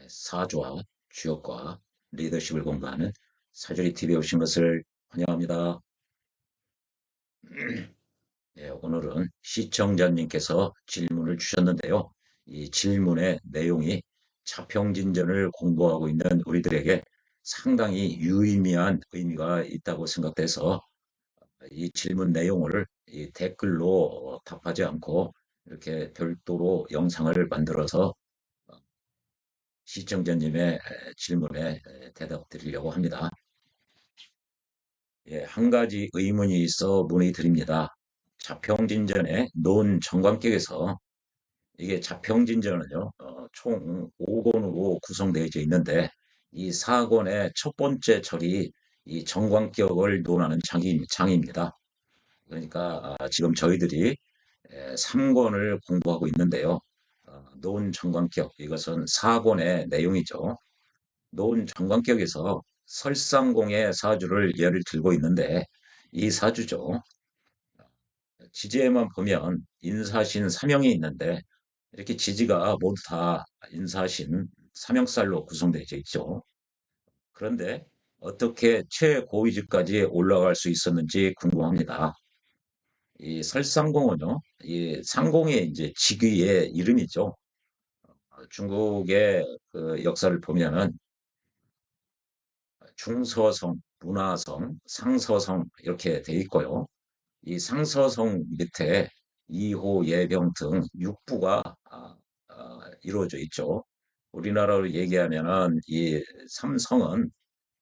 사주와 주역과 리더십을 공부하는 사주리 TV에 오신 것을 환영합니다. 예, 오늘은 시청자님께서 질문을 주셨는데요. 이 질문의 내용이 자평진전을 공부하고 있는 우리들에게 상당히 유의미한 의미가 있다고 생각돼서 이 질문 내용을 이 댓글로 답하지 않고 이렇게 별도로 영상을 만들어서 시청자님의 질문에 대답 드리려고 합니다. 예, 한 가지 의문이 있어 문의드립니다. 자평진전의 논 정관격에서 이게 자평진전은요, 총 5권으로 구성되어 있는데 이 4권의 첫 번째 절이 이 정관격을 논하는 장입니다. 그러니까 지금 저희들이 3권을 공부하고 있는데요. 논 정관격, 이것은 4권의 내용이죠. 논 정관격에서 설상공의 사주를 예를 들고 있는데 이 사주죠. 지지에만 보면 인사신 삼형이 있는데 이렇게 지지가 모두 다 인사신 삼형살로 구성되어 있죠. 그런데 어떻게 최고위직까지 올라갈 수 있었는지 궁금합니다. 이 설상공은요, 이 상공의 이제 직위의 이름이죠. 중국의 그 역사를 보면은 중서성, 문화성, 상서성 이렇게 돼 있고요. 이 상서성 밑에 이호, 예병 등 육부가 이루어져 있죠. 우리나라로 얘기하면은 이 삼성은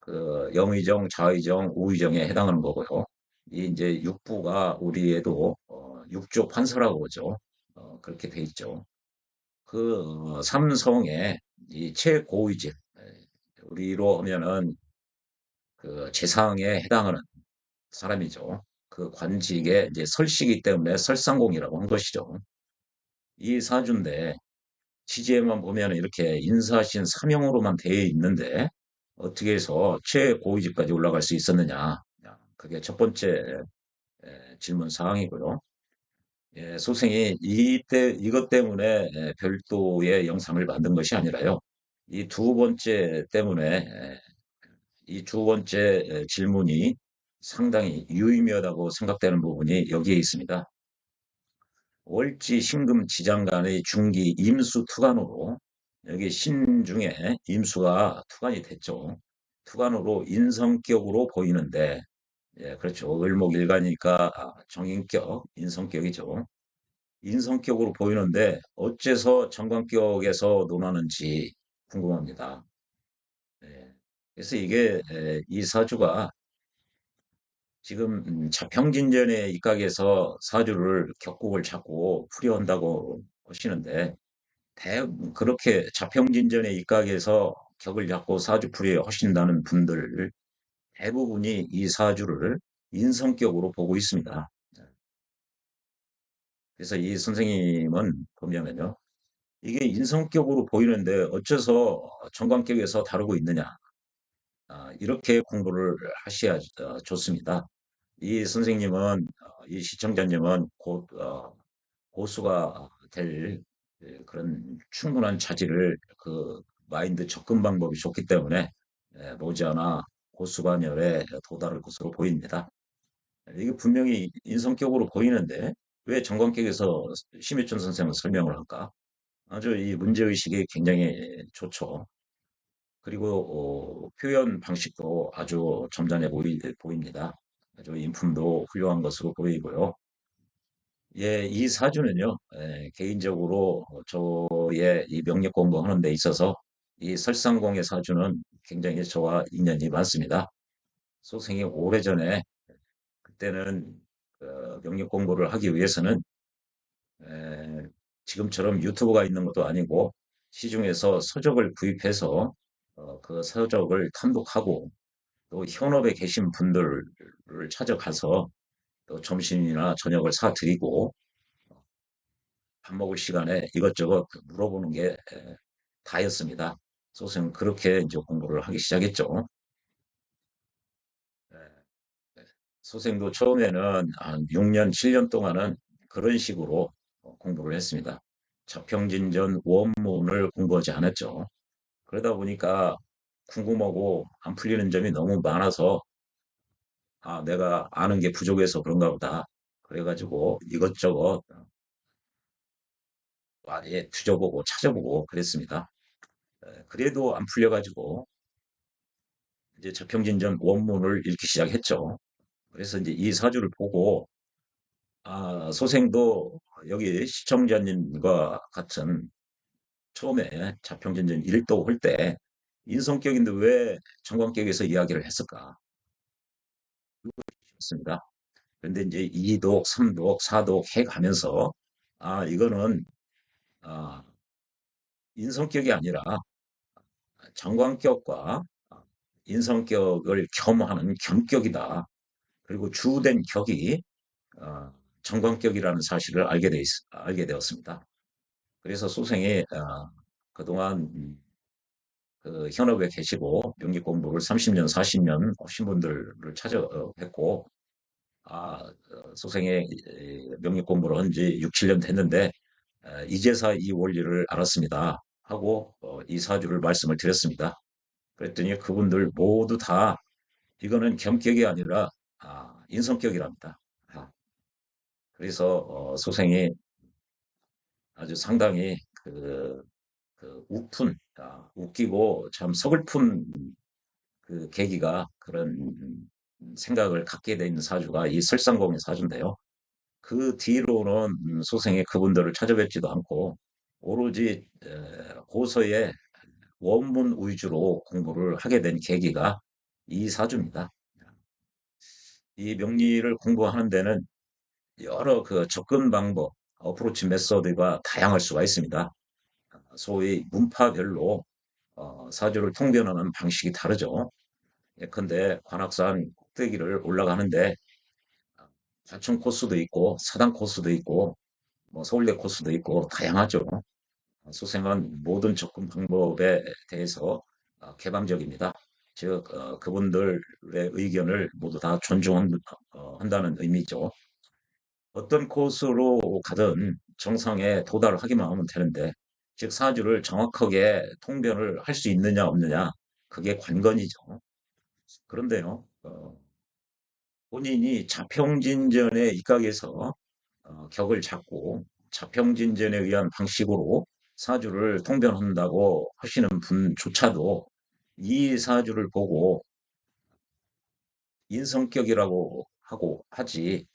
그 영의정, 좌의정, 우의정에 해당하는 거고요. 이 이제 육부가 우리에도 육조 판서라고 그러죠. 그렇게 돼 있죠. 그 삼성의 이 최고위직, 우리로 하면은 그 재상에 해당하는 사람이죠. 그 관직에 이제 설시기 때문에 설상공이라고 한 것이죠. 이 사주인데 지지에만 보면 이렇게 인사신 삼형으로만 되어 있는데 어떻게 해서 최고위직까지 올라갈 수 있었느냐? 그게 첫 번째 질문 사항이고요. 예, 소생이 이것 때문에 별도의 영상을 만든 것이 아니라요. 이 두 번째 때문에 이 두 번째 질문이 상당히 유의미하다고 생각되는 부분이 여기에 있습니다. 월지 신금 지장간의 중기 임수 투간으로 여기 신 중에 임수가 투간이 됐죠. 투간으로 인성격으로 보이는데 예, 그렇죠. 을목일간이니까 정인격, 인성격이죠. 인성격으로 보이는데 어째서 정관격에서 논하는지 궁금합니다. 예. 그래서 이게 이 사주가 지금 자평진전에 입각해서 사주를 격국을 잡고 풀이한다고 하시는데 그렇게 자평진전에 입각해서 격을 잡고 사주 풀이 하신다는 분들 대부분이 이 사주를 인성격으로 보고 있습니다. 그래서 이 선생님은 보면은요, 이게 인성격으로 보이는데 어째서 정관격에서 다루고 있느냐. 이렇게 공부를 하셔야 좋습니다. 이 선생님은, 이 시청자님은 곧 고수가 될 그런 충분한 자질을 그 마인드 접근 방법이 좋기 때문에 머지않아 고수관열에 도달할 것으로 보입니다. 이게 분명히 인성격으로 보이는데 왜 정관격에서 심해준 선생은 설명을 할까? 아주 이 문제의식이 굉장히 좋죠. 그리고 표현 방식도 아주 점잖해 보입니다. 아주 인품도 훌륭한 것으로 보이고요. 예, 이 사주는요, 개인적으로 저의 이 명력 공부하는 데 있어서 이 설상공의 사주는 굉장히 저와 인연이 많습니다. 소생이 오래전에 그때는 명력 공부를 하기 위해서는 에, 지금처럼 유튜브가 있는 것도 아니고 시중에서 서적을 구입해서 그 서적을 탐독하고 또 현업에 계신 분들을 찾아가서 또 점심이나 저녁을 사드리고 밥 먹을 시간에 이것저것 물어보는 게 다였습니다. 소수는 그렇게 이제 공부를 하기 시작했죠. 예, 예. 소생도 처음에는 한 6년, 7년 동안은 그런 식으로 공부를 했습니다. 자평진전 원문을 공부하지 않았죠. 그러다 보니까 궁금하고 안 풀리는 점이 너무 많아서 내가 아는 게 부족해서 그런가 보다. 그래가지고 이것저것 많이 뒤져보고 찾아보고 그랬습니다. 그래도 안 풀려가지고 이제 저평진전 원문을 읽기 시작했죠. 그래서 이제 이 사주를 보고 소생도 여기 시청자님과 같은 처음에 자평진전 읽도 할 때 인성격인데 왜 정관격에서 이야기를 했을까 싶습니다. 그런데 이제 2독, 3독, 4독 해 가면서 이거는 아, 인성격이 아니라 정관격과 인성격을 겸하는 겸격이다. 그리고 주된 격이 어, 정관격이라는 사실을 알게 되었습니다. 그래서 소생이 그동안 그 현업에 계시고 명리 공부를 30년, 40년 하신 분들을 찾아뵙고 소생의 명리 공부를 한 지 6, 7년 됐는데 이제서 이 원리를 알았습니다. 하고 이 사주를 말씀을 드렸습니다. 그랬더니 그분들 모두 다 이거는 겸격이 아니라 인성격이랍니다. 아, 그래서 소생이 아주 상당히 웃기고 참 서글픈 그 계기가 그런 생각을 갖게 된 사주가 이 설상공의 사주인데요. 그 뒤로는 소생이 그분들을 찾아뵙지도 않고 오로지 고서의 원문 위주로 공부를 하게 된 계기가 이 사주입니다. 이 명리를 공부하는 데는 여러 그 접근 방법, 어프로치 메소드가 다양할 수가 있습니다. 소위 문파별로 사주를 통변하는 방식이 다르죠. 예컨대 관악산 꼭대기를 올라가는데 과천 코스도 있고 사당 코스도 있고 뭐 서울대 코스도 있고 다양하죠. 소생은 모든 접근 방법에 대해서 개방적입니다. 즉 그분들의 의견을 모두 다 존중한다는 의미죠. 어떤 코스로 가든 정상에 도달하기만 하면 되는데 즉 사주를 정확하게 통변을 할 수 있느냐 없느냐 그게 관건이죠. 그런데요. 본인이 자평진전에 입각해서 격을 잡고 자평진전에 의한 방식으로 사주를 통변한다고 하시는 분조차도 이 사주를 보고 인성격이라고 하고 하지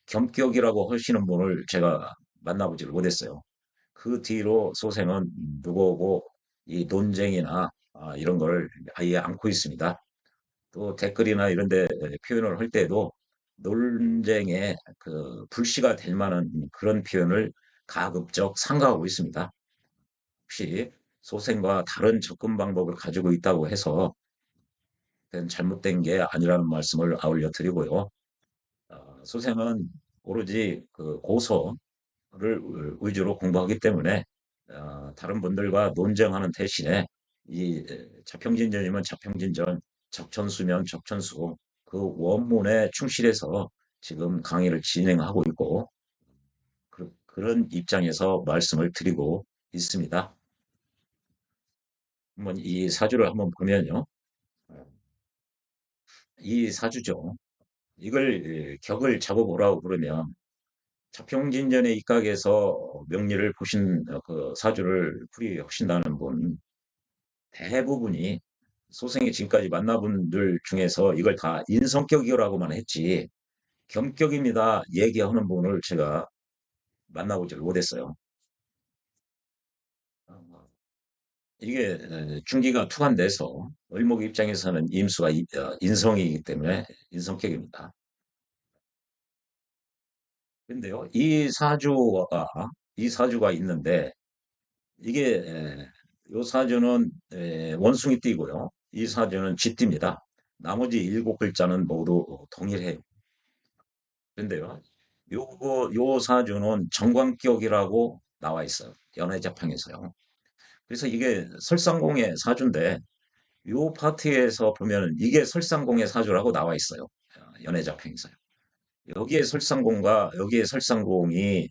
겸격이라고 하시는 분을 제가 만나보지를 못했어요. 그 뒤로 소생은 누구고 이 논쟁이나 이런 걸 아예 않고 있습니다. 또 댓글이나 이런 데 표현을 할 때도 논쟁에 그 불씨가 될 만한 그런 표현을 가급적 삼가하고 있습니다. 혹시 소생과 다른 접근 방법을 가지고 있다고 해서 그건 잘못된 게 아니라는 말씀을 아울러 드리고요. 소생은 오로지 그 고서를 위주로 공부하기 때문에 다른 분들과 논쟁하는 대신에 이 자평진전이면 자평진전, 적천수면 적천수 그 원문에 충실해서 지금 강의를 진행하고 있고 그런 입장에서 말씀을 드리고 있습니다. 한번 이 사주를 한번 보면요. 이 사주죠. 이걸 격을 잡아보라고 그러면 자평진전에 입각해서 명리를 보신 그 사주를 풀이하신다는 분 대부분이 소생이 지금까지 만나본 분들 중에서 이걸 다 인성격이라고만 했지 겸격입니다 얘기하는 분을 제가 만나보질 못했어요. 이게 중기가 투관돼서 을목 입장에서는 임수가 인성이기 때문에 인성격입니다. 근데요, 이 사주가 있는데 이게 요 사주는 원숭이 띠고요. 이 사주는 쥐띠입니다. 나머지 일곱 글자는 모두 동일해요. 그런데요, 요 사주는 정관격이라고 나와 있어요. 연애자평에서요. 그래서 이게 설상공의 사주인데 요 파트에서 보면은 이게 설상공의 사주라고 나와 있어요. 연애자평에서요. 여기에 설상공이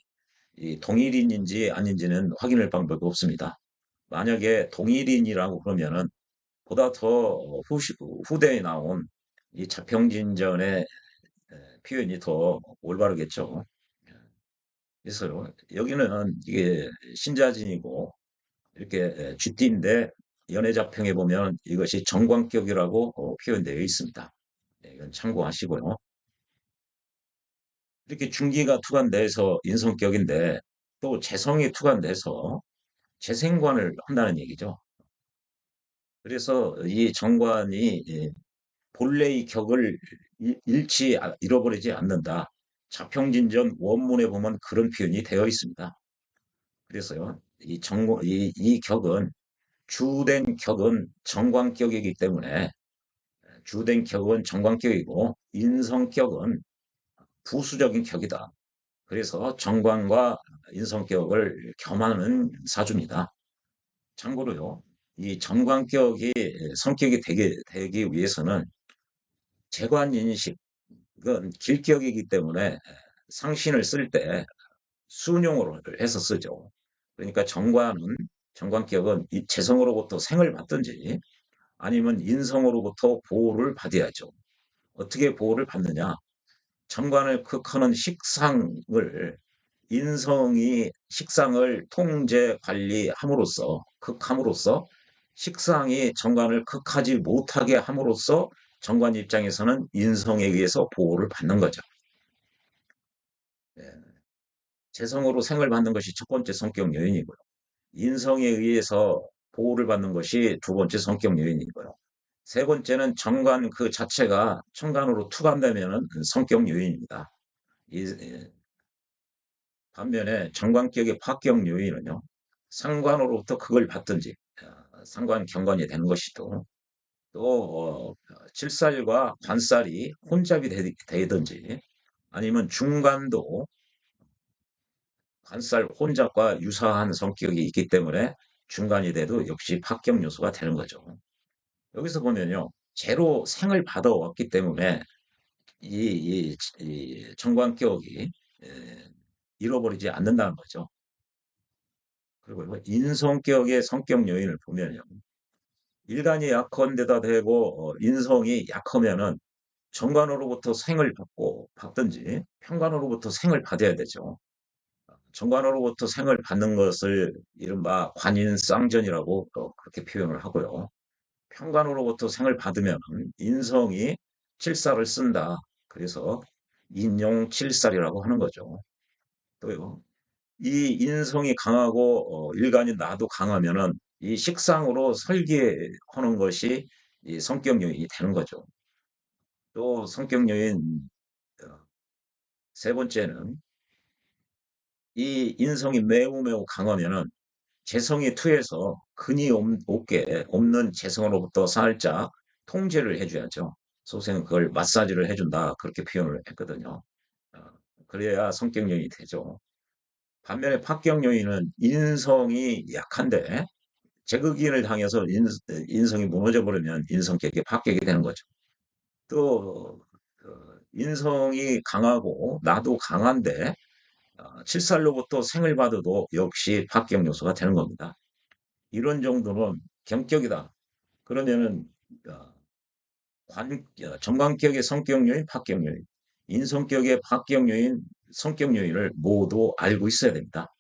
이 동일인인지 아닌지는 확인할 방법이 없습니다. 만약에 동일인이라고 그러면은 보다 더 후대에 나온 이 자평진전의 표현이 더 올바르겠죠. 그래서요, 여기는 이게 신자진이고 이렇게 쥐띠인데 연애자평에 보면 이것이 정광격이라고 표현되어 있습니다. 네, 이건 참고하시고요. 이렇게 중기가 투관돼서 인성격인데 또 재성이 투관돼서 재생관을 한다는 얘기죠. 그래서 이 정관이 본래의 격을 잃어버리지 않는다. 자평진전 원문에 보면 그런 표현이 되어 있습니다. 그래서요, 이 격은 주된 격은 정광격이기 때문에 주된 격은 정광격이고 인성격은 부수적인 격이다. 그래서 정관과 인성격을 겸하는 사주입니다. 참고로요, 이 정관격이 성격이 되기 위해서는 재관인식은 길격이기 때문에 상신을 쓸 때 순용어로 해서 쓰죠. 그러니까 정관격은 이 재성으로부터 생을 받든지 아니면 인성으로부터 보호를 받아야죠. 어떻게 보호를 받느냐? 정관을 극하는 식상을 인성이 식상을 통제 관리함으로써 극함으로써 식상이 정관을 극하지 못하게 함으로써 정관 입장에서는 인성에 의해서 보호를 받는 거죠. 예. 재성으로 생을 받는 것이 첫 번째 성격 요인이고요. 인성에 의해서 보호를 받는 것이 두 번째 성격 요인이고요. 세 번째는 정관 그 자체가 천간으로 투관되면 성격 요인입니다. 반면에 정관격의 파격 요인은요, 상관으로부터 그걸 받든지, 상관 경관이 되는 것이고, 또, 칠살과 관살이 혼잡이 되든지, 아니면 중간도 관살 혼잡과 유사한 성격이 있기 때문에 중간이 돼도 역시 파격 요소가 되는 거죠. 여기서 보면요, 재로 생을 받아왔기 때문에 이 정관격이 잃어버리지 않는다는 거죠. 그리고 인성격의 성격 요인을 보면요. 일간이 약한데다 대고 인성이 약하면은 정관으로부터 생을 받든지 편관으로부터 생을 받아야 되죠. 정관으로부터 생을 받는 것을 이른바 관인쌍전이라고 그렇게 표현을 하고요. 편관으로부터 생을 받으면 인성이 칠살을 쓴다. 그래서 인용칠살이라고 하는 거죠. 또요. 이 인성이 강하고 일간이 나도 강하면은 이 식상으로 설계하는 것이 이 성격 요인이 되는 거죠. 또 성격 요인 세 번째는 이 인성이 매우 매우 강하면은 재성이 투해서 근이 없는 재성으로부터 살짝 통제를 해줘야죠. 소생은 그걸 마사지를 해준다 그렇게 표현을 했거든요. 어, 그래야 성격 요인이 되죠. 반면에 파격 요인은 인성이 약한데 제극인을 당해서 인성이 무너져 버리면 인성격이 파격이 되는 거죠. 또 인성이 강하고 나도 강한데 칠살로부터 생을 받아도 역시 파격 요소가 되는 겁니다. 이런 정도는 경격이다. 그러면은 어, 정관격의 성격 요인, 파격 요인, 인성격의 파격 요인, 성격 요인을 모두 알고 있어야 됩니다.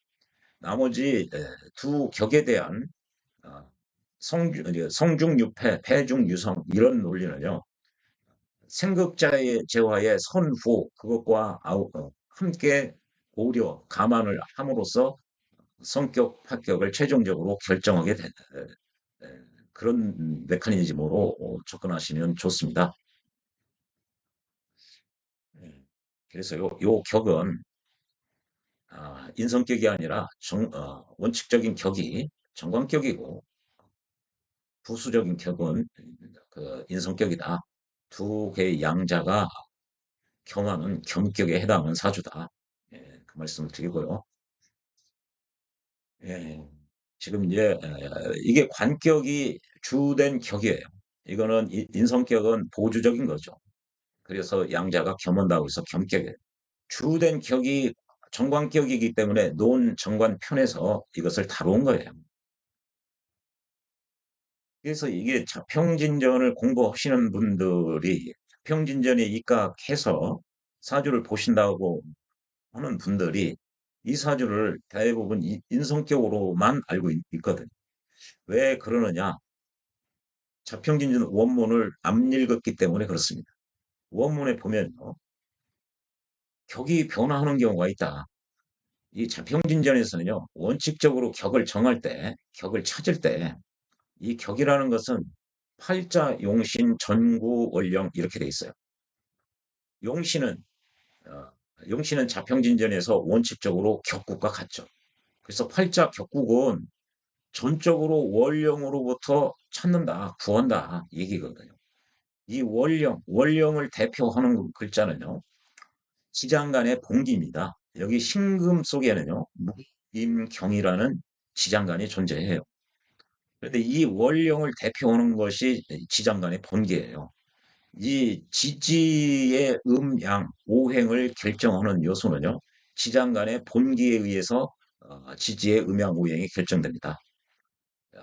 나머지 두 격에 대한 어, 성중유패, 패중유성 이런 논리는요. 생극자의 재화의 선후 그것과 함께 고려, 감안을 함으로써 성격, 파격을 최종적으로 결정하게 된 그런 메커니즘으로 접근하시면 좋습니다. 예. 그래서 요 격은 인성격이 아니라 원칙적인 격이 정관격이고 부수적인 격은 그 인성격이다. 두 개의 양자가 경하는 겸격에 해당하는 사주다. 예, 그 말씀을 드리고요. 예, 지금 이제 이게 관격이 주된 격이에요. 이거는 인성격은 보조적인 거죠. 그래서 양자가 겸한다고 해서 겸격이에요. 주된 격이 정관격이기 때문에 논 정관 편에서 이것을 다룬 거예요. 그래서 이게 자평진전을 공부하시는 분들이 자평진전에 입각해서 사주를 보신다고 하는 분들이 이 사주를 대부분 인성격으로만 알고 있거든. 왜 그러느냐? 자평진전 원문을 안 읽었기 때문에 그렇습니다. 원문에 보면요, 격이 변화하는 경우가 있다. 이 자평진전에서는요, 원칙적으로 격을 정할 때, 격을 찾을 때, 이 격이라는 것은 팔자, 용신, 전구, 월령 이렇게 돼 있어요. 용신은 어, 용신은 자평진전에서 원칙적으로 격국과 같죠. 그래서 팔자 격국은 전적으로 월령으로부터 찾는다, 구한다 얘기거든요. 이 월령을 대표하는 글자는요, 지장간의 본기입니다. 여기 신금 속에는요, 무임경이라는 지장간이 존재해요. 그런데 이 월령을 대표하는 것이 지장간의 본기예요. 이 지지의 음양, 오행을 결정하는 요소는요, 지장간의 본기에 의해서 지지의 음양, 오행이 결정됩니다.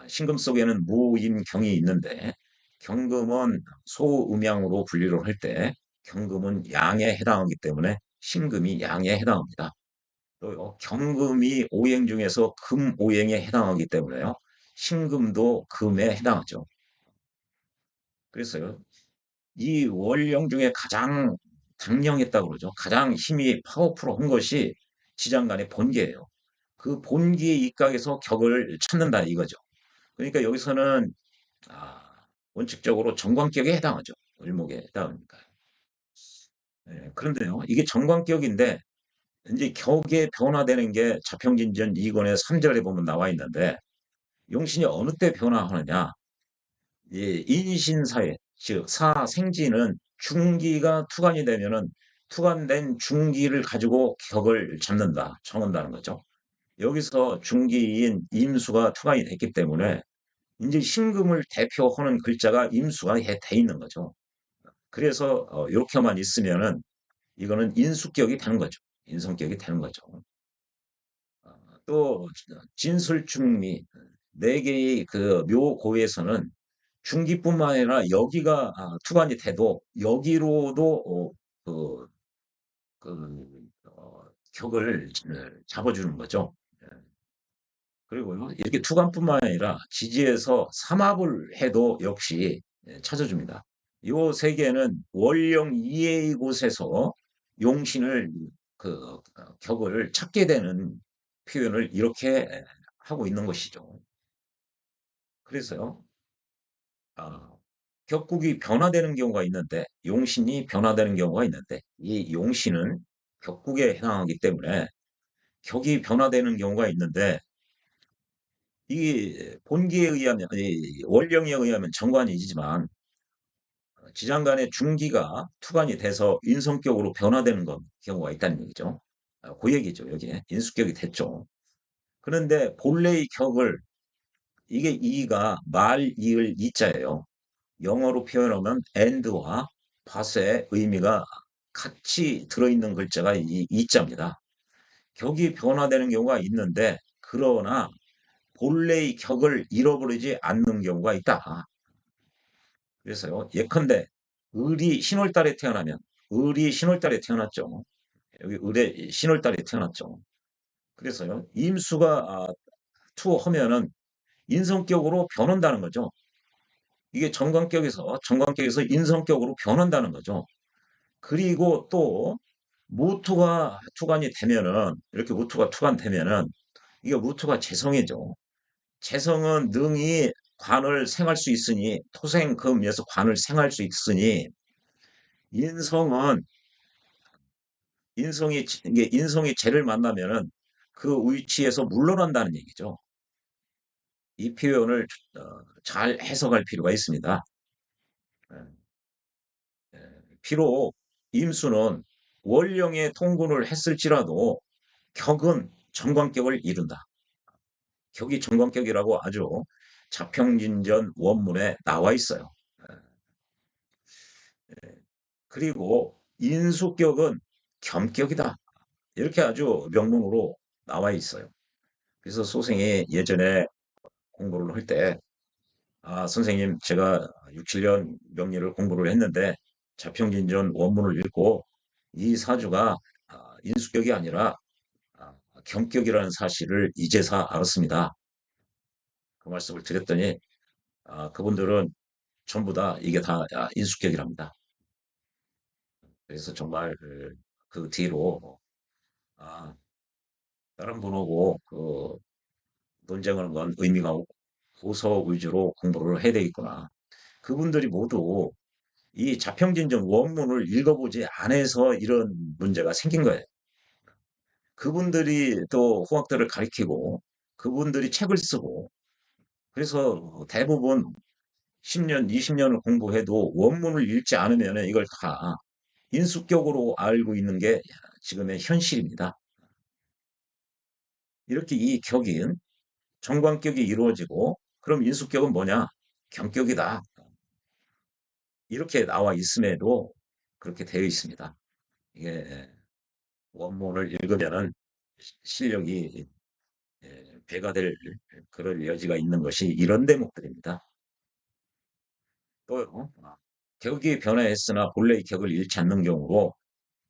신금 속에는 무임경이 있는데, 경금은 소음양으로 분류를 할 때, 경금은 양에 해당하기 때문에 신금이 양에 해당합니다. 또요, 경금이 오행 중에서 금오행에 해당하기 때문에요, 신금도 금에 해당하죠. 그래서요, 이 월령 중에 가장 강령했다고 그러죠. 가장 힘이 파워풀한 것이 지장간의 본계예요. 그 본기의 입각에서 격을 찾는다 이거죠. 그러니까 여기서는 원칙적으로 정관격에 해당하죠. 을목에 해당하니까. 예, 그런데요, 이게 정관격인데 이제 격에 변화되는 게 자평진전 2권의 3절에 보면 나와 있는데 용신이 어느 때 변화하느냐? 이 인신사회, 즉 사생지는 중기가 투관이 되면은 투관된 중기를 가지고 격을 잡는다, 정한다는 거죠. 여기서 중기인 임수가 투관이 됐기 때문에 이제 신금을 대표하는 글자가 임수가 돼 있는 거죠. 그래서 이렇게만 있으면은 이거는 인수격이 되는 거죠. 인성격이 되는 거죠. 또 진술중미 네 개의 그 묘고에서는 중기뿐만 아니라 여기가 투관이 돼도 여기로도 그, 격을 잡아주는 거죠. 예. 그리고요, 이렇게 투관뿐만 아니라 지지에서 삼합을 해도 역시 찾아줍니다. 요 세 개는 월령 이의 곳에서 용신을 격을 찾게 되는 표현을 이렇게 하고 있는 것이죠. 그래서요, 아, 격국이 변화되는 경우가 있는데, 용신이 변화되는 경우가 있는데, 이 용신은 격국에 해당하기 때문에 격이 변화되는 경우가 있는데, 이 본기에 의하면, 이 원령에 의하면 정관이지만, 지장간의 중기가 투관이 돼서 인성격으로 변화되는 경우가 있다는 얘기죠. 그 얘기죠, 여기에. 인수격이 됐죠. 그런데 본래의 격을, 이게 이가 말, 이을, 이자예요. 영어로 표현하면 and와 밭의 의미가 같이 들어있는 글자가 이 이자입니다. 격이 변화되는 경우가 있는데 그러나 본래의 격을 잃어버리지 않는 경우가 있다. 그래서요. 예컨대 을이 신월달에 태어나면 을이 신월달에 태어났죠. 여기 을의 신월달에 태어났죠. 그래서요. 임수가 투하면은 인성격으로 변한다는 거죠. 이게 정관격에서 인성격으로 변한다는 거죠. 그리고 또 무토가 투관이 되면은 이렇게 무토가 투관되면은 이게 무토가 재성이죠. 재성은 능히 관을 생할 수 있으니 토생금에서 관을 생할 수 있으니 인성은 이게 인성이 재를 만나면은 그 위치에서 물러난다는 얘기죠. 이 표현을 잘 해석할 필요가 있습니다. 비록 임수는 원령의 통군을 했을지라도 격은 정관격을 이룬다. 격이 정관격이라고 아주 자평진전 원문에 나와 있어요. 그리고 인수격은 겸격이다. 이렇게 아주 명문으로 나와 있어요. 그래서 소생이 예전에 공부를 할 때 선생님, 제가 6, 7년 명리를 공부를 했는데 자평진전 원문을 읽고 이 사주가 인수격이 아니라 아, 경격이라는 사실을 이제서 알았습니다. 그 말씀을 드렸더니 그분들은 전부 다 이게 다 인수격이랍니다. 그래서 정말 그 뒤로 아, 다른 분하고 그 논쟁하는 건 의미가 없고 도서 위주로 공부를 해야 되겠구나. 그분들이 모두 이 자평진전 원문을 읽어보지 않아서 이런 문제가 생긴 거예요. 그분들이 또 후학들을 가리키고 그분들이 책을 쓰고 그래서 대부분 10년, 20년을 공부해도 원문을 읽지 않으면 이걸 다 인수격으로 알고 있는 게 지금의 현실입니다. 이렇게 이 격인 정관격이 이루어지고 그럼 인수격은 뭐냐? 경격이다. 이렇게 나와 있음에도 그렇게 되어 있습니다. 이게 원문을 읽으면은 실력이 배가 될 그럴 여지가 있는 것이 이런 대목들입니다. 또요, 격이 변화했으나 본래의 격을 잃지 않는 경우로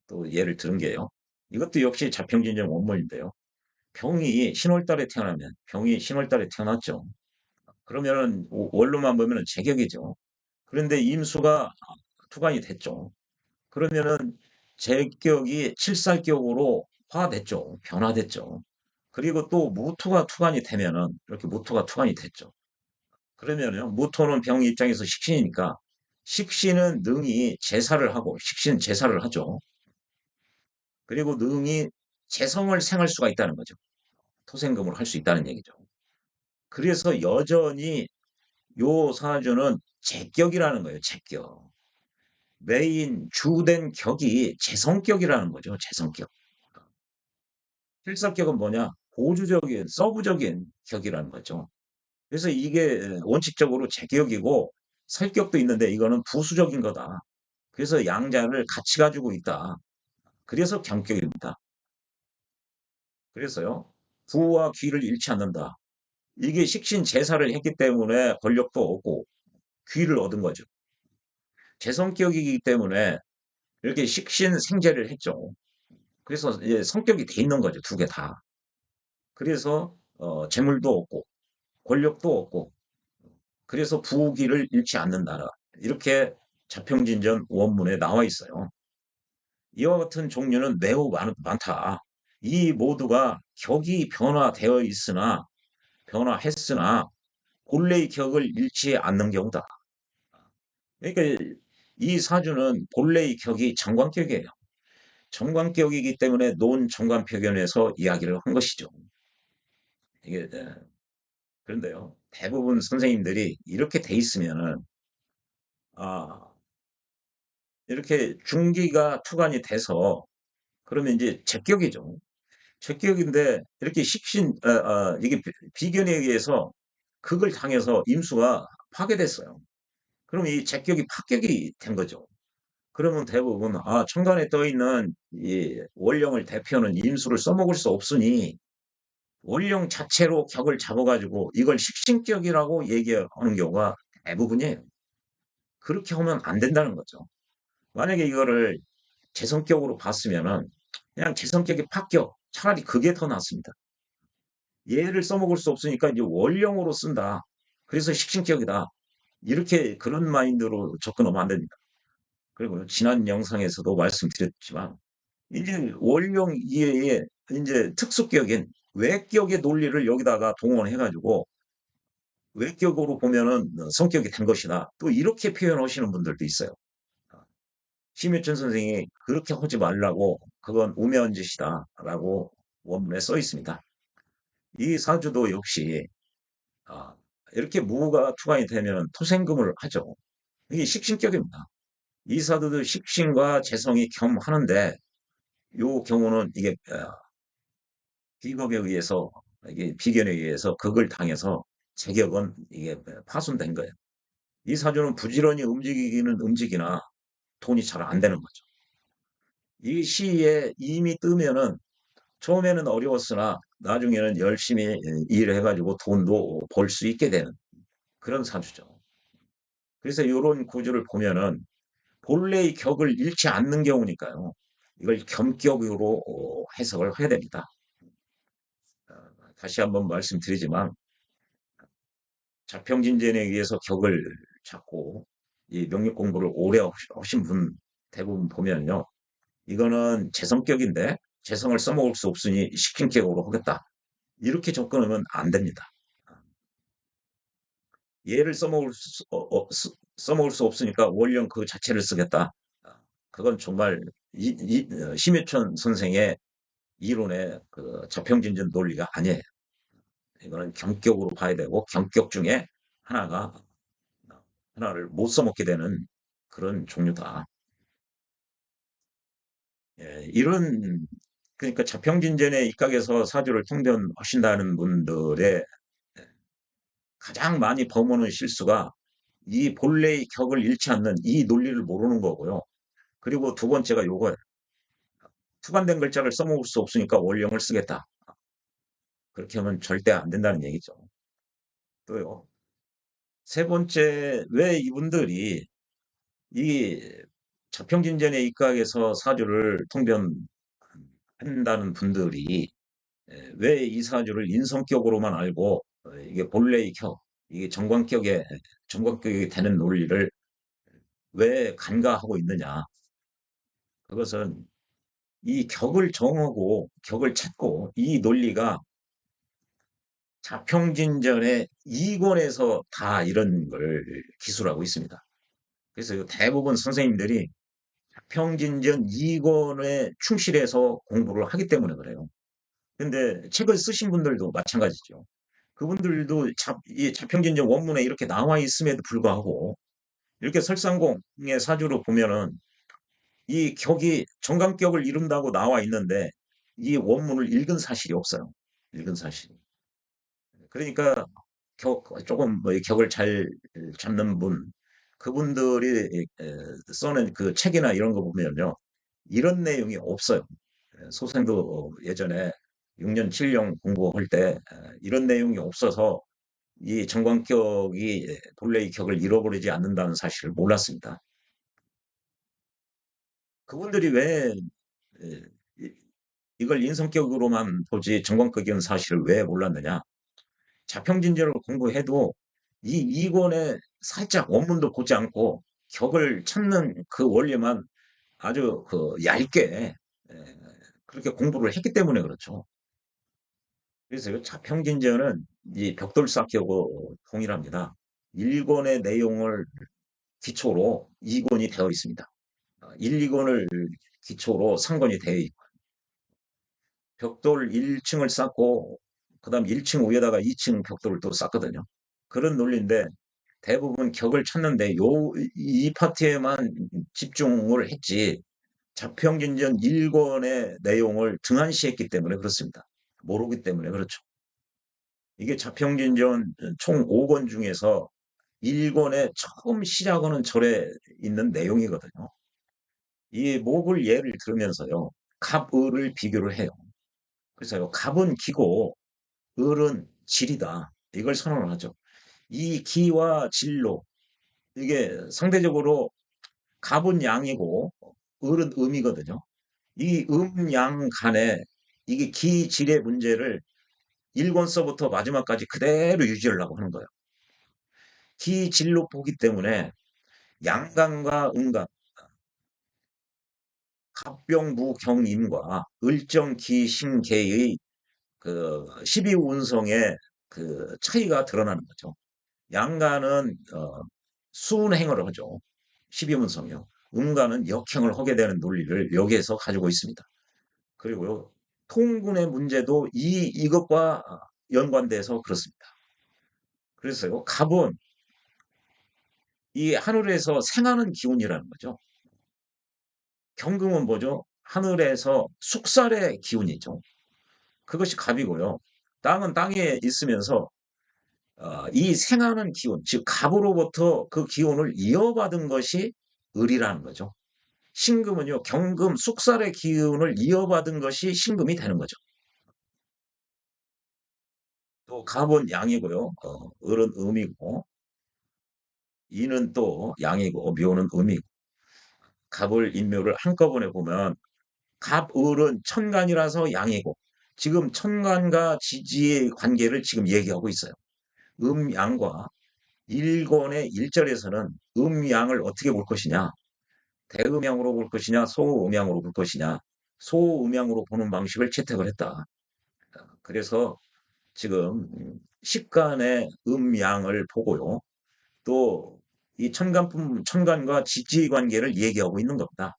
또 예를 들은 게요. 이것도 역시 자평진전 원문인데요. 병이 신월달에 태어났죠. 그러면은 원로만 보면은 제격이죠. 그런데 임수가 투관이 됐죠. 그러면은 제격이 칠살격으로 화됐죠. 변화됐죠. 그리고 또 무토가 투관이 되면은 이렇게 무토가 투관이 됐죠. 그러면요, 무토는 병 입장에서 식신이니까 식신은 능이 제사를 하고 식신 제사를 하죠. 그리고 능이 재성을 생할 수가 있다는 거죠. 토생금을 할 수 있다는 얘기죠. 그래서 여전히 요 사주는 제격이라는 거예요. 제격. 메인 주된 격이 재성격이라는 거죠. 재성격. 필사격은 뭐냐? 보주적인, 서브적인 격이라는 거죠. 그래서 이게 원칙적으로 제격이고 설격도 있는데 이거는 부수적인 거다. 그래서 양자를 같이 가지고 있다. 그래서 경격입니다. 그래서요. 부와 귀를 잃지 않는다. 이게 식신 제사를 했기 때문에 권력도 얻고 귀를 얻은 거죠. 재성격이기 때문에 이렇게 식신 생재를 했죠. 그래서 이제 성격이 돼 있는 거죠. 두 개 다. 그래서 재물도 얻고 권력도 얻고 그래서 부귀를 잃지 않는다. 이렇게 자평진전 원문에 나와 있어요. 이와 같은 종류는 매우 많다. 이 모두가 격이 변화되어 있으나 변화했으나 본래의 격을 잃지 않는 경우다. 그러니까 이 사주는 본래의 격이 정관격이에요. 정관격이기 때문에 논정관표견에서 이야기를 한 것이죠. 이게 그런데요. 대부분 선생님들이 이렇게 돼 있으면은 아 이렇게 중기가 투관이 돼서 그러면 이제 제격이죠. 제격인데 이렇게 이게 비견에 의해서 극을 당해서 임수가 파괴됐어요. 그럼 이 제격이 파격이 된 거죠. 그러면 대부분 천간에 떠 있는 이 월령을 대표하는 임수를 써먹을 수 없으니 원령 자체로 격을 잡아가지고 이걸 식신격이라고 얘기하는 경우가 대부분이에요. 그렇게 하면 안 된다는 거죠. 만약에 이거를 재성격으로 봤으면은 그냥 재성격의 파격, 차라리 그게 더 낫습니다. 얘를 써먹을 수 없으니까 이제 원령으로 쓴다. 그래서 식신격이다. 이렇게 그런 마인드로 접근하면 안 됩니다. 그리고 지난 영상에서도 말씀드렸지만 이제 원령 이외에 이제 특수격인 외격의 논리를 여기다가 동원해가지고 외격으로 보면은 성격이 된 것이다. 또 이렇게 표현하시는 분들도 있어요. 심유천 선생이 그렇게 하지 말라고 그건 우매한 짓이다라고 원문에 써 있습니다. 이 사주도 역시 아, 이렇게 무가 투관이 되면 토생금을 하죠. 이게 식신격입니다. 이 사주도 식신과 재성이 겸하는데 요 경우는 이게 비겁에 의해서 이게 비견에 의해서 극을 당해서 제격은 이게 파손된 거예요. 이 사주는 부지런히 움직이기는 움직이나 돈이 잘 안 되는 거죠. 이 시에 이미 뜨면은 처음에는 어려웠으나 나중에는 열심히 일을 해가지고 돈도 벌 수 있게 되는. 그런 사주죠. 그래서 이런 구조를 보면은 본래의 격을 잃지 않는 경우니까요. 이걸 겸격으로 해석을 해야 됩니다. 어, 다시 한번 말씀드리지만 자평진전에 의해서 격을 잡고 이 명력 공부를 오래 하신 분 대부분 보면요. 이거는 제 성격인데 재성을 써먹을 수 없으니 시킨 격으로 하겠다. 이렇게 접근하면 안 됩니다. 얘를 써먹을 수 없으니까 원령 그 자체를 쓰겠다. 그건 정말 심유천 선생의 이론의 그 자평진전 논리가 아니에요. 이거는 경격으로 봐야 되고 경격 중에 하나가 하나를 못 써먹게 되는 그런 종류다. 예, 이런 그러니까 자평진전에 입각해서 사주를 통변하신다는 분들의 가장 많이 범하는 실수가 이 본래의 격을 잃지 않는 이 논리를 모르는 거고요. 그리고 두 번째가 요거예요. 투관된 글자를 써먹을 수 없으니까 원령을 쓰겠다. 그렇게 하면 절대 안 된다는 얘기죠. 또요. 세 번째, 왜 이분들이 이 자평진전에 입각해서 사주를 통변한다는 분들이 왜 이 사주를 인성격으로만 알고 이게 본래의 격, 이게 정관격이 되는 논리를 왜 간과하고 있느냐. 그것은 이 격을 정하고 격을 찾고 이 논리가 자평진전의 이권에서 다 이런 걸 기술하고 있습니다. 그래서 대부분 선생님들이 자평진전 이권에 충실해서 공부를 하기 때문에 그래요. 근데 책을 쓰신 분들도 마찬가지죠. 그분들도 이 자평진전 원문에 이렇게 나와 있음에도 불구하고 이렇게 설상공의 사주로 보면은 이 격이 정강격을 이룬다고 나와 있는데 이 원문을 읽은 사실이 없어요. 읽은 사실이. 그러니까 조금 뭐 격을 잘 잡는 분, 그분들이 써낸 그 책이나 이런 거 보면요. 이런 내용이 없어요. 소생도 예전에 6년 7년 공부할 때 이런 내용이 없어서 이 정관격이 본래의 격을 잃어버리지 않는다는 사실을 몰랐습니다. 그분들이 왜 에, 이- 이걸 인성격으로만 보지 정관격이라는 사실을 왜 몰랐느냐? 자평진전을 공부해도 이 이권에 살짝 원문도 보지 않고 격을 찾는 그 원리만 아주 그 얇게 그렇게 공부를 했기 때문에 그렇죠. 그래서 이 자평진전은 이 벽돌쌓기하고 동일합니다. 1권의 내용을 기초로 2권이 되어 있습니다. 1, 2권을 기초로 3권이 되어 있고 벽돌 1층을 쌓고 그다음 1층 위에다가 2층 벽돌을 또 쌓거든요. 그런 논리인데 대부분 격을 찾는데 이 파트에만 집중을 했지 자평진전 1권의 내용을 등한시했기 때문에 그렇습니다. 모르기 때문에 그렇죠. 이게 자평진전 총 5권 중에서 1권의 처음 시작하는 절에 있는 내용이거든요. 이 목을 예를 들면서요. 갑을을 비교를 해요. 그래서 갑은 기고 을은 질이다. 이걸 선언을 하죠. 이 기와 질로 이게 상대적으로 갑은 양이고 을은 음이거든요. 이 양 간에 이게 기, 질의 문제를 1권서부터 마지막까지 그대로 유지하려고 하는 거예요. 기, 질로 보기 때문에 양간과 음간, 갑병무경임과 을정기신계의 그 12운성의 그 차이가 드러나는 거죠. 양간은 수운행을 하죠. 12운성이요. 음간은 역행을 하게 되는 논리를 여기에서 가지고 있습니다. 그리고요. 통군의 문제도 이것과 연관돼서 그렇습니다. 그래서요. 갑은 이 하늘에서 생하는 기운이라는 거죠. 경금은 뭐죠? 하늘에서 숙살의 기운이죠. 그것이 갑이고요. 땅은 땅에 있으면서 이 생하는 기운, 즉 갑으로부터 그 기운을 이어받은 것이 을이라는 거죠. 신금은요, 경금, 숙살의 기운을 이어받은 것이 신금이 되는 거죠. 또 갑은 양이고요, 을은 음이고, 이는 또 양이고 묘는 음이고 갑을 인묘를 한꺼번에 보면 갑을은 천간이라서 양이고 지금 천간과 지지의 관계를 지금 얘기하고 있어요. 음양과 일권의 일절에서는 음양을 어떻게 볼 것이냐, 대음양으로 볼 것이냐, 소음양으로 볼 것이냐, 소음양으로 보는 방식을 채택을 했다. 그래서 지금 식간의 음양을 보고요. 또 이 천간과 지지 관계를 얘기하고 있는 겁니다.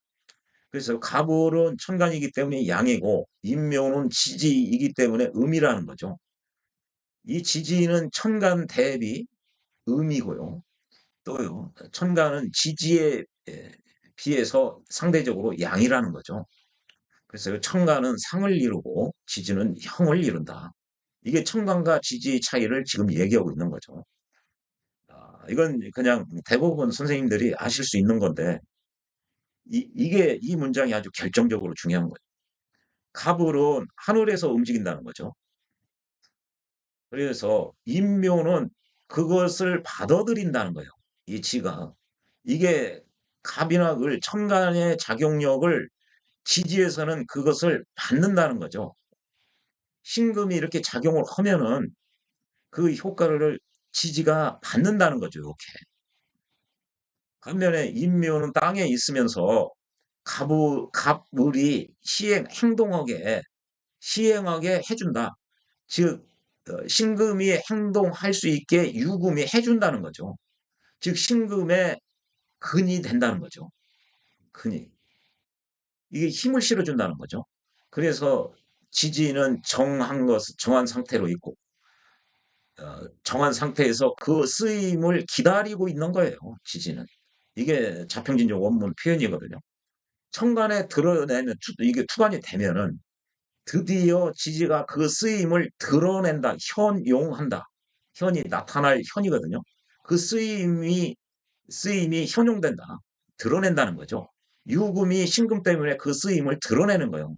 그래서 갑을은 천간이기 때문에 양이고 인묘는 지지이기 때문에 음이라는 거죠. 이 지지는 천간 대비 음이고요. 또요, 천간은 지지에 비해서 상대적으로 양이라는 거죠. 그래서 천간은 상을 이루고 지지는 형을 이룬다. 이게 천간과 지지의 차이를 지금 얘기하고 있는 거죠. 이건 그냥 대부분 선생님들이 아실 수 있는 건데, 이 문장이 아주 결정적으로 중요한 거예요. 갑을은 하늘에서 움직인다는 거죠. 그래서 인묘는 그것을 받아들인다는 거예요. 이 지가. 이게 갑이나 을, 천간의 작용력을 지지에서는 그것을 받는다는 거죠. 신금이 이렇게 작용을 하면은 그 효과를 지지가 받는다는 거죠. 이렇게. 반면에 인묘는 땅에 있으면서 갑을이 시행하게 해준다. 즉, 신금이 행동할 수 있게 유금이 해준다는 거죠. 즉, 신금의 근이 된다는 거죠. 근이. 이게 힘을 실어준다는 거죠. 그래서 지지는 정한 상태로 있고, 정한 상태에서 그 쓰임을 기다리고 있는 거예요. 지지는. 이게 자평진정 원문 표현이거든요. 천간에 드러내는, 이게 투간이 되면은 드디어 지지가 그 쓰임을 드러낸다, 현용한다. 현이 나타날 현이거든요. 그 쓰임이 현용된다. 드러낸다는 거죠. 유금이 신금 때문에 그 쓰임을 드러내는 거예요.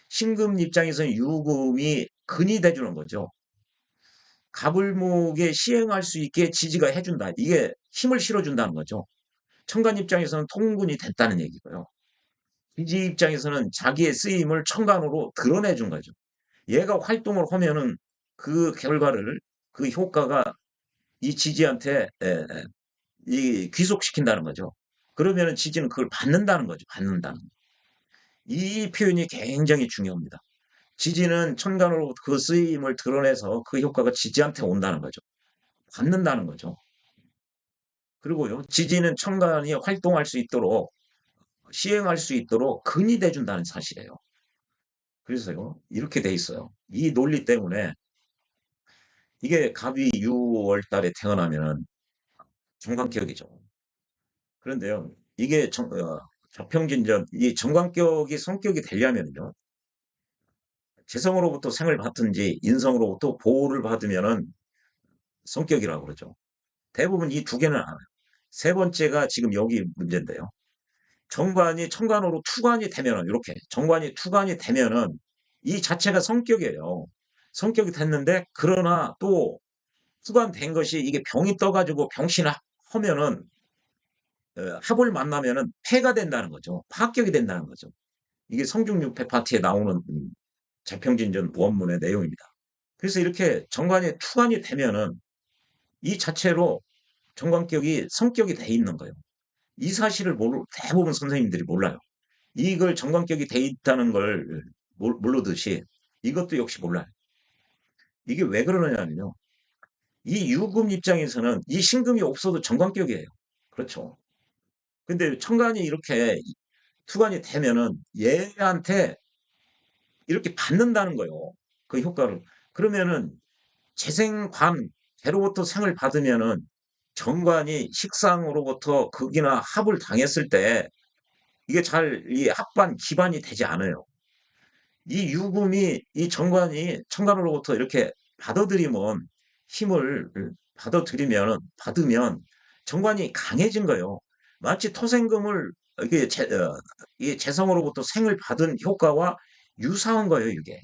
신금 입장에서는 유금이 근이 돼주는 거죠. 가불목에 시행할 수 있게 지지가 해준다. 이게 힘을 실어준다는 거죠. 천간 입장에서는 통근이 됐다는 얘기고요. 지지 입장에서는 자기의 쓰임을 천간으로 드러내준 거죠. 얘가 활동을 하면은 그 결과를, 그 효과가 이 지지한테 이 귀속시킨다는 거죠. 그러면은 지지는 그걸 받는다는 거죠. 받는다는. 이 표현이 굉장히 중요합니다. 지지는 천간으로 그 쓰임을 드러내서 그 효과가 지지한테 온다는 거죠. 받는다는 거죠. 그리고요, 지지는 천간이 활동할 수 있도록, 시행할 수 있도록 근이 돼준다는 사실이에요. 그래서요, 이렇게 돼 있어요. 이 논리 때문에 이게 갑이 6월 달에 태어나면은 정관격이죠. 그런데요, 이게 자평진전, 이 정관격이 성격이 되려면요, 재성으로부터 생을 받든지 인성으로부터 보호를 받으면은 성격이라고 그러죠. 대부분 이 두 개는 알아요. 세 번째가 지금 여기 문제인데요. 정관이 천간으로 투관이 되면은, 이렇게 정관이 투관이 되면은 이 자체가 성격이에요. 성격이 됐는데, 그러나 또 투관된 것이 이게 병이 떠가지고 병신하면은 합을 만나면은 폐가 된다는 거죠. 파격이 된다는 거죠. 이게 성중육패 파티에 나오는 자평진전 원문의 내용입니다. 그래서 이렇게 정관이 투관이 되면은 이 자체로 정관격이 성격이 돼 있는 거예요. 이 사실을 대부분 선생님들이 몰라요. 이걸 정관격이 돼 있다는 걸 모르듯이 이것도 역시 몰라요. 이게 왜 그러느냐면요. 이 유금 입장에서는 이 신금이 없어도 정관격이에요. 그렇죠. 근데 천간이 이렇게 투간이 되면은 얘한테 이렇게 받는다는 거예요. 그 효과를. 그러면은 재생관, 개로부터 생을 받으면은 정관이 식상으로부터 극이나 합을 당했을 때 이게 잘 이 합반 기반이 되지 않아요. 이 유금이 이 정관이 천간으로부터 이렇게 받아들이면 힘을 받으면 정관이 강해진 거예요. 마치 토생금을 이게 재성으로부터 생을 받은 효과와 유사한 거예요, 이게.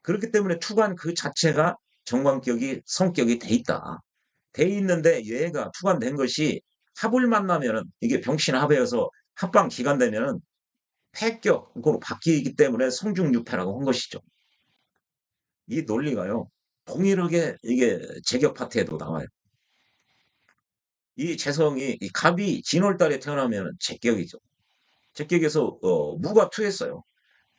그렇기 때문에 투관 그 자체가 정관격이 성격이 돼 있다. 돼 있는데 얘가 투관된 것이 합을 만나면은 이게 병신합이어서 합방 기간되면은 폐격으로 바뀌기 때문에 성중유폐라고 한 것이죠. 이 논리가요. 동일하게 이게 제격 파트에도 나와요. 이 재성이 이 갑이 진월달에 태어나면 제격이죠. 제격에서 무가 투했어요.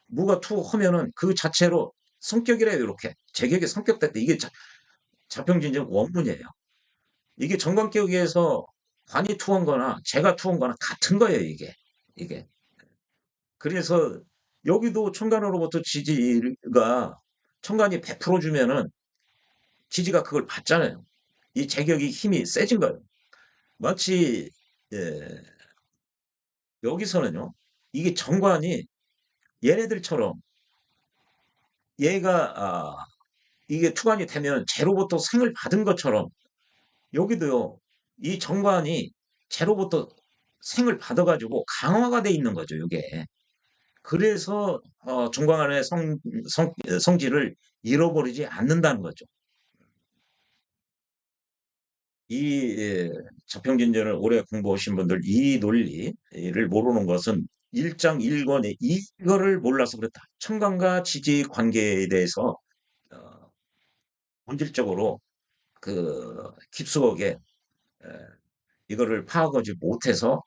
무가 투 하면은 그 자체로 성격이래요. 이렇게 제격의 성격 때 이게 자평진정 원문이에요. 이게 정관격에서 관이 투한 거나 제가 투한 거나 같은 거예요. 이게 그래서 여기도 천간으로부터 지지가 천간이 100% 주면은 지지가 그걸 받잖아요. 이 제격이 힘이 세진 거예요. 마치 예, 여기서는요. 이게 정관이 얘네들처럼 얘가 이게 투관이 되면 제로부터 생을 받은 것처럼 여기도요. 이 정관이 제로부터 생을 받아가지고 강화가 돼 있는 거죠. 이게. 그래서 정관의 성질을 잃어버리지 않는다는 거죠. 이 자평진전을 오래 공부하신 분들 이 논리를 모르는 것은 일장일권의 이거를 몰라서 그렇다. 청간과 지지 관계에 대해서 어, 본질적으로 그 깊숙하게 이거를 파악하지 못해서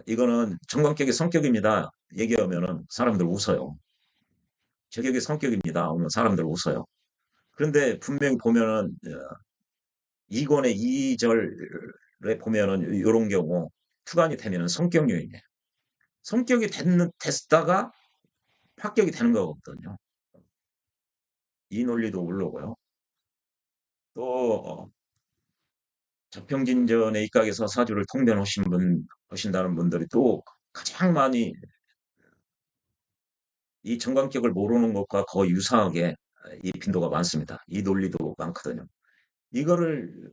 이거는 정관격의 성격입니다. 얘기하면은 사람들 웃어요. 저격의 성격입니다. 하면 사람들 웃어요. 그런데 분명히 보면은 2권의 2절에 보면은 이런 경우 투간이 되면은 성격 요인이에요. 성격이 됐다가 합격이 되는 거거든요. 이 논리도 물르고요. 또 자평진전의 입각에서 사주를 통변하신 분 하신다는 분들이 또 가장 많이 이 정관격을 모르는 것과 거의 유사하게 이 빈도가 많습니다. 이 논리도 많거든요. 이거를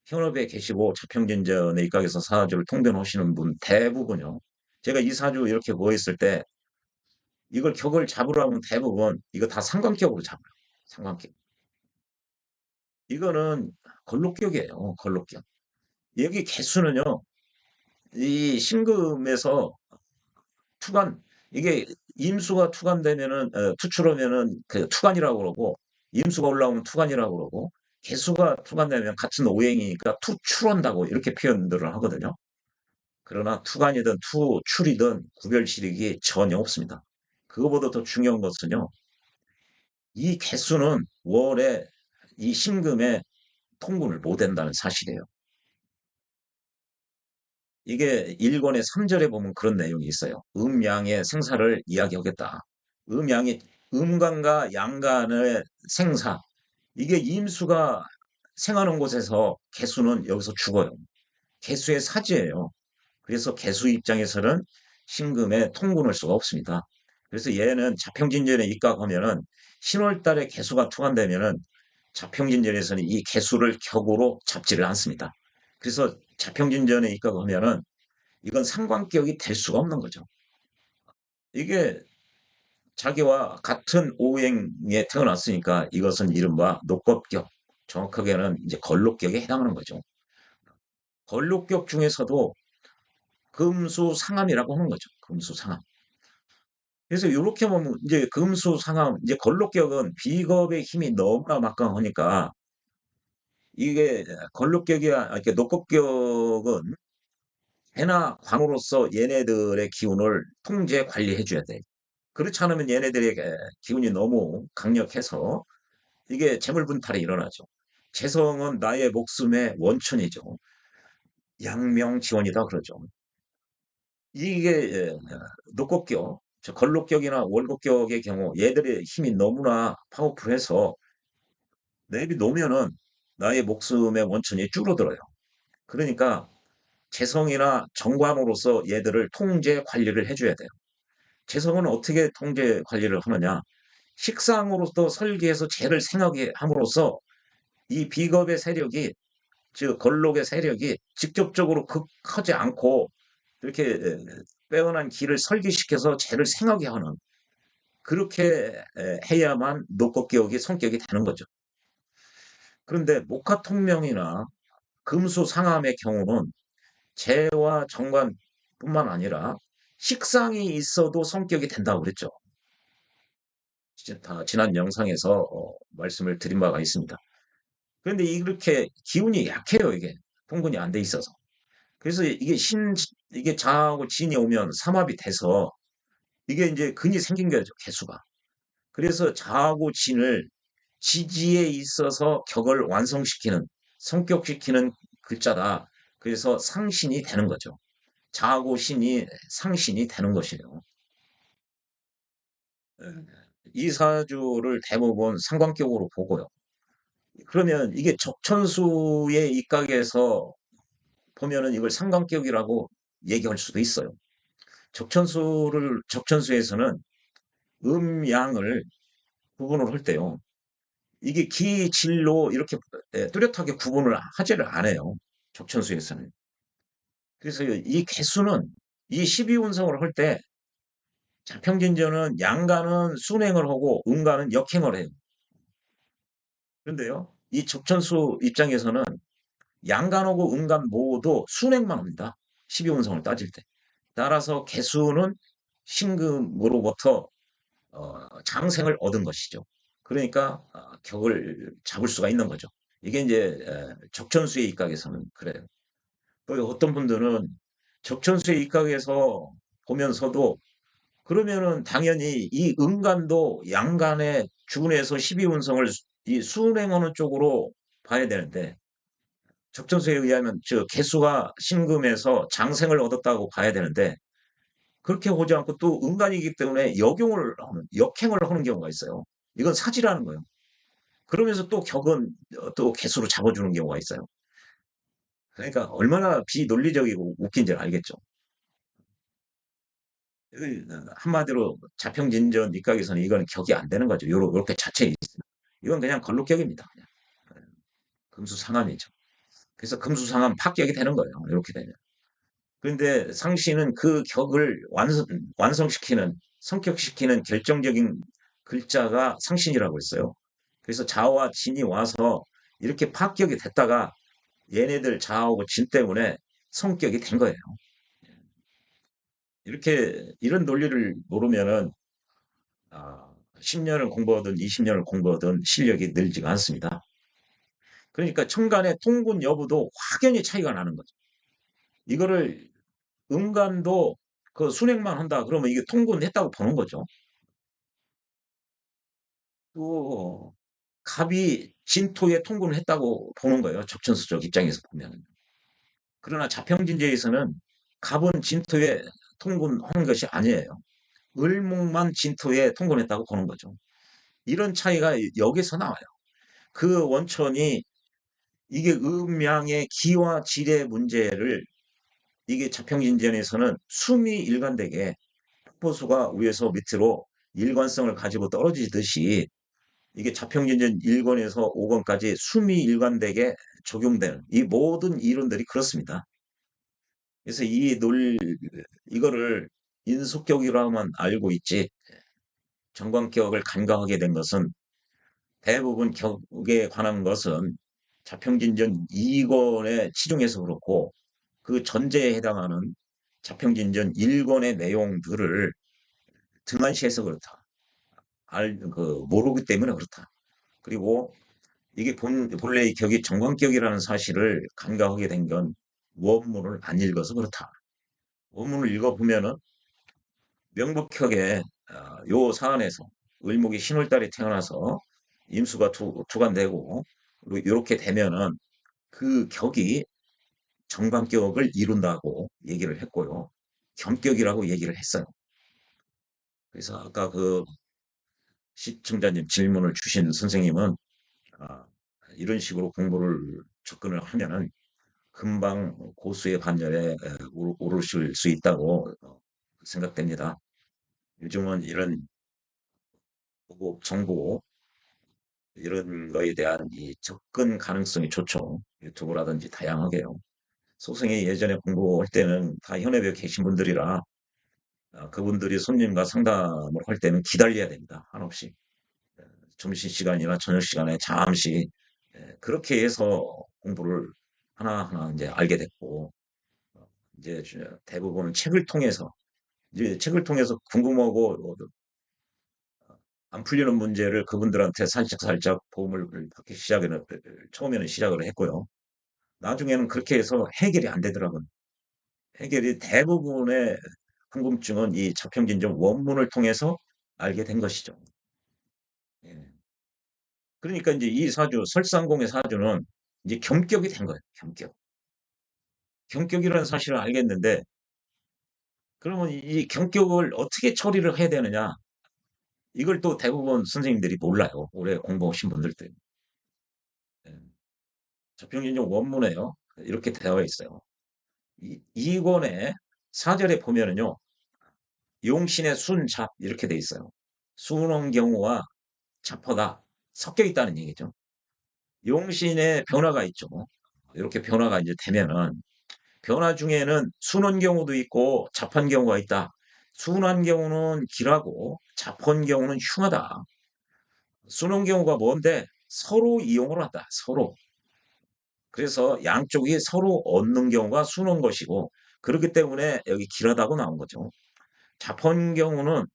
현업에 계시고 자평진전에 입각해서 사주를 통변하시는 분 대부분요. 제가 이 사주 이렇게 모였을 때 이걸 격을 잡으라면 대부분 이거 다 상관격으로 잡아요. 상관격. 이거는 걸록격이에요. 걸록격. 여기 개수는요. 이 신금에서 투관 이게 임수가 투관되면은 투출하면은 그 투관이라고 그러고 임수가 올라오면 투관이라고 그러고 개수가 투관되면 같은 오행이니까 투출한다고 이렇게 표현들을 하거든요. 그러나 투관이든 투출이든 구별시력이 전혀 없습니다. 그거보다 더 중요한 것은요. 이 개수는 월에 이 신금에 통분을 못 한다는 사실이에요. 이게 1권의 3절에 보면 그런 내용이 있어요. 음양의 생사를 이야기하겠다. 음양이 음간과 양간의 생사. 이게 임수가 생하는 곳에서 개수는 여기서 죽어요. 개수의 사지예요. 그래서 개수 입장에서는 신금에 통분할 수가 없습니다. 그래서 얘는 자평진전에 입각하면은 10월달에 개수가 투한되면은 자평진전에서는 이 개수를 격으로 잡지를 않습니다. 그래서 자평진전에 입각하면은 이건 상관격이 될 수가 없는 거죠. 이게 자기와 같은 오행에 태어났으니까 이것은 이른바 녹겁격, 정확하게는 이제 걸록격에 해당하는 거죠. 걸록격 중에서도 금수상암이라고 하는 거죠. 금수상암. 그래서 이렇게 보면 이제 금수상암, 이제 걸록격은 비겁의 힘이 너무나 막강하니까 이게 걸록격이야, 이렇게 녹겁격은 해나 관으로서 얘네들의 기운을 통제 관리해 줘야 돼. 그렇지 않으면 얘네들에게 기운이 너무 강력해서 이게 재물분탈이 일어나죠. 재성은 나의 목숨의 원천이죠. 양명지원이다 그러죠. 이게 녹곡격, 저 걸록격이나 월곡격의 경우 얘들의 힘이 너무나 파워풀해서 뇌비 놓으면은 나의 목숨의 원천이 줄어들어요. 그러니까 재성이나 정관으로서 얘들을 통제 관리를 해줘야 돼요. 재성은 어떻게 통제 관리를 하느냐? 식상으로서 설계해서 죄를 생하게 함으로써 이 비겁의 세력이 즉 걸록의 세력이 직접적으로 극하지 않고 이렇게 빼어난 길을 설계시켜서 죄를 생하게 하는 그렇게 해야만 녹곡기억이 성격이 되는 거죠. 그런데 목화통명이나 금수상암의 경우는 재와 정관뿐만 아니라 식상이 있어도 성격이 된다고 그랬죠. 이제 다 지난 영상에서 말씀을 드린 바가 있습니다. 그런데 이렇게 기운이 약해요, 이게. 통분이 안 돼 있어서. 그래서 이게 자하고 진이 오면 삼합이 돼서 이게 이제 근이 생긴 거죠, 개수가. 그래서 자하고 진을 지지에 있어서 격을 완성시키는, 성격시키는 글자다. 그래서 상신이 되는 거죠. 자하고 신이 상신이 되는 것이에요. 예. 이 사주를 대부분 상관격으로 보고요. 그러면 이게 적천수의 입각에서 보면은 이걸 상관격이라고 얘기할 수도 있어요. 적천수에서는 음양을 구분을 할 때요. 이게 기질로 이렇게 뚜렷하게 구분을 하지를 않아요. 적천수에서는. 그래서 이 개수는 이 12운성을 할 때 자평진전은 양가는 순행을 하고 음가는 역행을 해요. 그런데요, 이 적천수 입장에서는 양간하고 음간 모두 순행만 합니다. 12운성을 따질 때. 따라서 개수는 신금으로부터 장생을 얻은 것이죠. 그러니까 격을 잡을 수가 있는 거죠. 이게 이제 적천수의 입각에서는 그래요. 또 어떤 분들은 적천수의 입각에서 보면서도 그러면은 당연히 이 음간도 양간의 준에서 12운성을 이 순행하는 쪽으로 봐야 되는데 적천수에 의하면 저 개수가 신금에서 장생을 얻었다고 봐야 되는데 그렇게 보지 않고 또 음간이기 때문에 역행을 하는 경우가 있어요. 이건 사지라는 거예요. 그러면서 또 격은 또 개수로 잡아주는 경우가 있어요. 그러니까 얼마나 비논리적이고 웃긴지 알겠죠. 한마디로 자평진전 입각에서는 이건 격이 안 되는 거죠. 요렇게 자체에 있어요. 이건 그냥 걸록격입니다. 그냥. 금수상함이죠. 그래서 금수상함 합격이 되는 거예요. 이렇게 되면. 그런데 상시는 그 격을 완성시키는, 성격시키는 결정적인 글자가 상신이라고 했어요. 그래서 자와 진이 와서 이렇게 파격이 됐다가 얘네들 자하고 진 때문에 성격이 된 거예요. 이런 논리를 모르면은, 10년을 공부하든 20년을 공부하든 실력이 늘지가 않습니다. 그러니까 천간의 통분 여부도 확연히 차이가 나는 거죠. 이거를 음간도 그 순행만 한다 그러면 이게 통분했다고 보는 거죠. 또 갑이 진토에 통분을 했다고 보는 거예요. 적천수적 입장에서 보면. 그러나 자평진제에서는 갑은 진토에 통분한 것이 아니에요. 을목만 진토에 통분했다고 보는 거죠. 이런 차이가 여기서 나와요. 그 원천이 이게 음양의 기와 질의 문제를 이게 자평진전에서는 숨이 일관되게 폭포수가 위에서 밑으로 일관성을 가지고 떨어지듯이 이게 자평진전 1권에서 5권까지 숨이 일관되게 적용되는 이 모든 이론들이 그렇습니다. 그래서 이거를 인수격이라고만 알고 있지 정관격을 간과하게 된 것은 대부분 격에 관한 것은 자평진전 2권의 치중에서 그렇고 그 전제에 해당하는 자평진전 1권의 내용들을 등한시해서 그렇다. 모르기 때문에 그렇다. 그리고 이게 본래 의 격이 정관격이라는 사실을 간과하게 된 건 원문을 안 읽어서 그렇다. 원문을 읽어보면은 명백하게 요 사안에서 을목이 신월달에 태어나서 임수가 투간되고 이렇게 되면은 그 격이 정관격을 이룬다고 얘기를 했고요. 겸격이라고 얘기를 했어요. 그래서 아까 그 시청자님 질문을 주신 선생님은 아, 이런 식으로 공부를 접근을 하면은 금방 고수의 반열에 오르실 수 있다고 생각됩니다. 요즘은 이런 보고 정보 이런 거에 대한 이 접근 가능성이 좋죠. 유튜브라든지 다양하게요. 소승이 예전에 공부할 때는 다 현업에 계신 분들이라 그분들이 손님과 상담을 할 때는 기다려야 됩니다. 한없이 점심시간이나 저녁시간에 잠시 그렇게 해서 공부를 하나하나 이제 알게 됐고, 이제 대부분 책을 통해서, 이제 책을 통해서 궁금하고 안 풀리는 문제를 그분들한테 살짝살짝 도움을 받기 처음에는 시작을 했고요. 나중에는 그렇게 해서 해결이 안 되더라고요. 해결이 대부분의 궁금증은 이 자평진정 원문을 통해서 알게 된 것이죠. 예. 그러니까 이제 이 사주, 설상공의 사주는 이제 겸격이 된 거예요. 겸격. 겸격이라는 사실을 알겠는데, 그러면 이 겸격을 어떻게 처리를 해야 되느냐? 이걸 또 대부분 선생님들이 몰라요. 오래 공부하신 분들도. 예. 자평진정 원문에요. 이렇게 되어 있어요. 이 권의 사절에 보면은요, 용신의 순, 잡, 이렇게 돼 있어요. 순원 경우와 잡허가 섞여 있다는 얘기죠. 용신의 변화가 있죠. 이렇게 변화가 이제 되면은, 변화 중에는 순원 경우도 있고 잡한 경우가 있다. 순한 경우는 길하고 잡한 경우는 흉하다. 순원 경우가 뭔데? 서로 이용을 한다. 서로. 그래서 양쪽이 서로 얻는 경우가 순원 것이고, 그렇기 때문에 여기 길하다고 나온 거죠. 잡한 경우는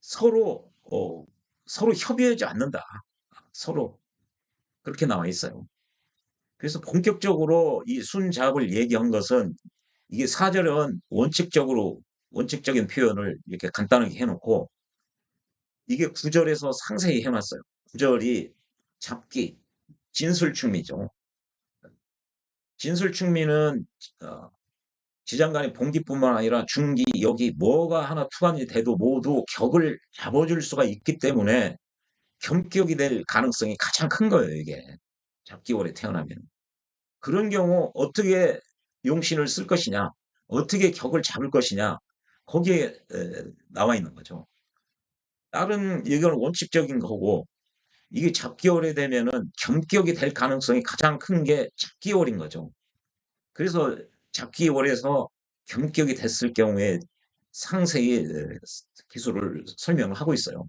서로 서로 협의하지 않는다. 서로 그렇게 나와 있어요. 그래서 본격적으로 이 순잡을 얘기한 것은, 이게 사절은 원칙적인 표현을 이렇게 간단하게 해놓고, 이게 구절에서 상세히 해놨어요. 구절이 잡기, 진술충미죠. 진술충미는 어, 지장간의 봉기뿐만 아니라 중기, 여기 뭐가 하나 투한이 돼도 모두 격을 잡아줄 수가 있기 때문에 겸격이 될 가능성이 가장 큰 거예요, 이게. 잡기월에 태어나면. 그런 경우 어떻게 용신을 쓸 것이냐, 어떻게 격을 잡을 것이냐, 거기에 나와 있는 거죠. 다른 이건 원칙적인 거고, 이게 잡기월이 되면은 겸격이 될 가능성이 가장 큰 게 잡기월인 거죠. 그래서 잡기월에서 겸격이 됐을 경우에 상세히 기술을 설명을 하고 있어요.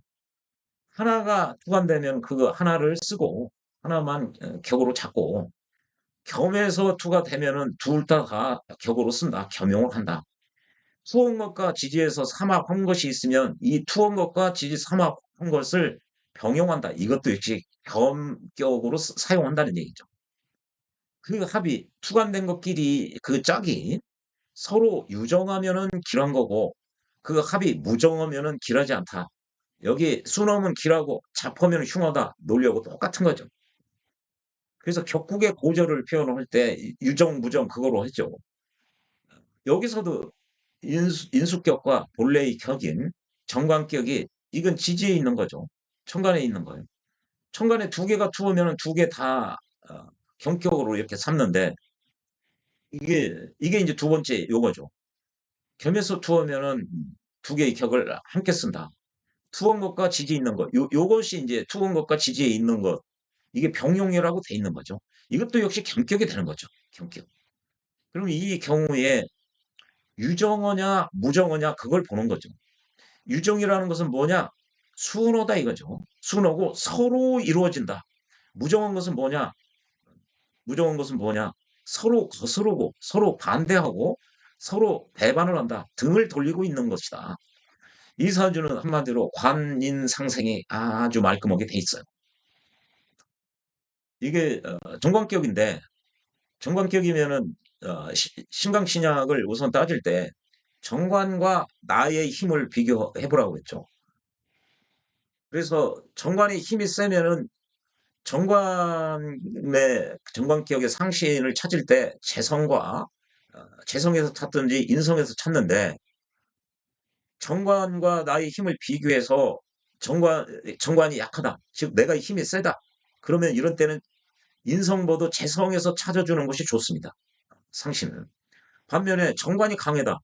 하나가 투관되면 그 하나를 쓰고 하나만 격으로 잡고, 겸해서 투가 되면은 둘 다 격으로 쓴다. 겸용을 한다. 투원것과 지지에서 삼합한 것이 있으면 이 투원것과 지지 삼합한 것을 병용한다. 이것도 역시 겸격으로 사용한다는 얘기죠. 그 합이 투관된 것끼리 그 짝이 서로 유정하면은 길한 거고, 그 합이 무정하면은 길하지 않다. 여기 순엄은 길하고 잡하면 흉하다. 논리하고 똑같은 거죠. 그래서 격국의 고절을 표현할 때 유정, 무정 그거로 했죠. 여기서도 인수격과 본래의 격인 정관격이, 이건 지지에 있는 거죠. 천간에 있는 거예요. 천간에 두 개가 투우면 두 개 다 경격으로 이렇게 삼는데, 이게 이제 두 번째 요거죠. 겸해서 투우면은 두 개의 격을 함께 쓴다. 투은 것과 지지 있는 것. 요것이 이제 투은 것과 지지에 있는 것. 이게 병용이라고 돼 있는 거죠. 이것도 역시 겸격이 되는 거죠. 겸격. 그럼 이 경우에 유정어냐 무정어냐 그걸 보는 거죠. 유정이라는 것은 뭐냐? 순어다 이거죠. 순어고 서로 이루어진다. 무정한 것은 뭐냐? 무정한 것은 뭐냐? 서로 거스르고 서로 반대하고 서로 배반을 한다. 등을 돌리고 있는 것이다. 이 사주는 한마디로 관인상생이 아주 말끔하게 돼 있어요. 이게 정관격인데, 정관격이면은 신강신약을 우선 따질 때 정관과 나의 힘을 비교해 보라고 했죠. 그래서 정관의 힘이 세면은 정관기억의 상신을 찾을 때 재성에서 찾든지 인성에서 찾는데, 정관과 나의 힘을 비교해서 정관이 약하다. 즉 내가 힘이 세다. 그러면 이런 때는 인성보다 재성에서 찾아주는 것이 좋습니다. 상신은. 반면에 정관이 강하다.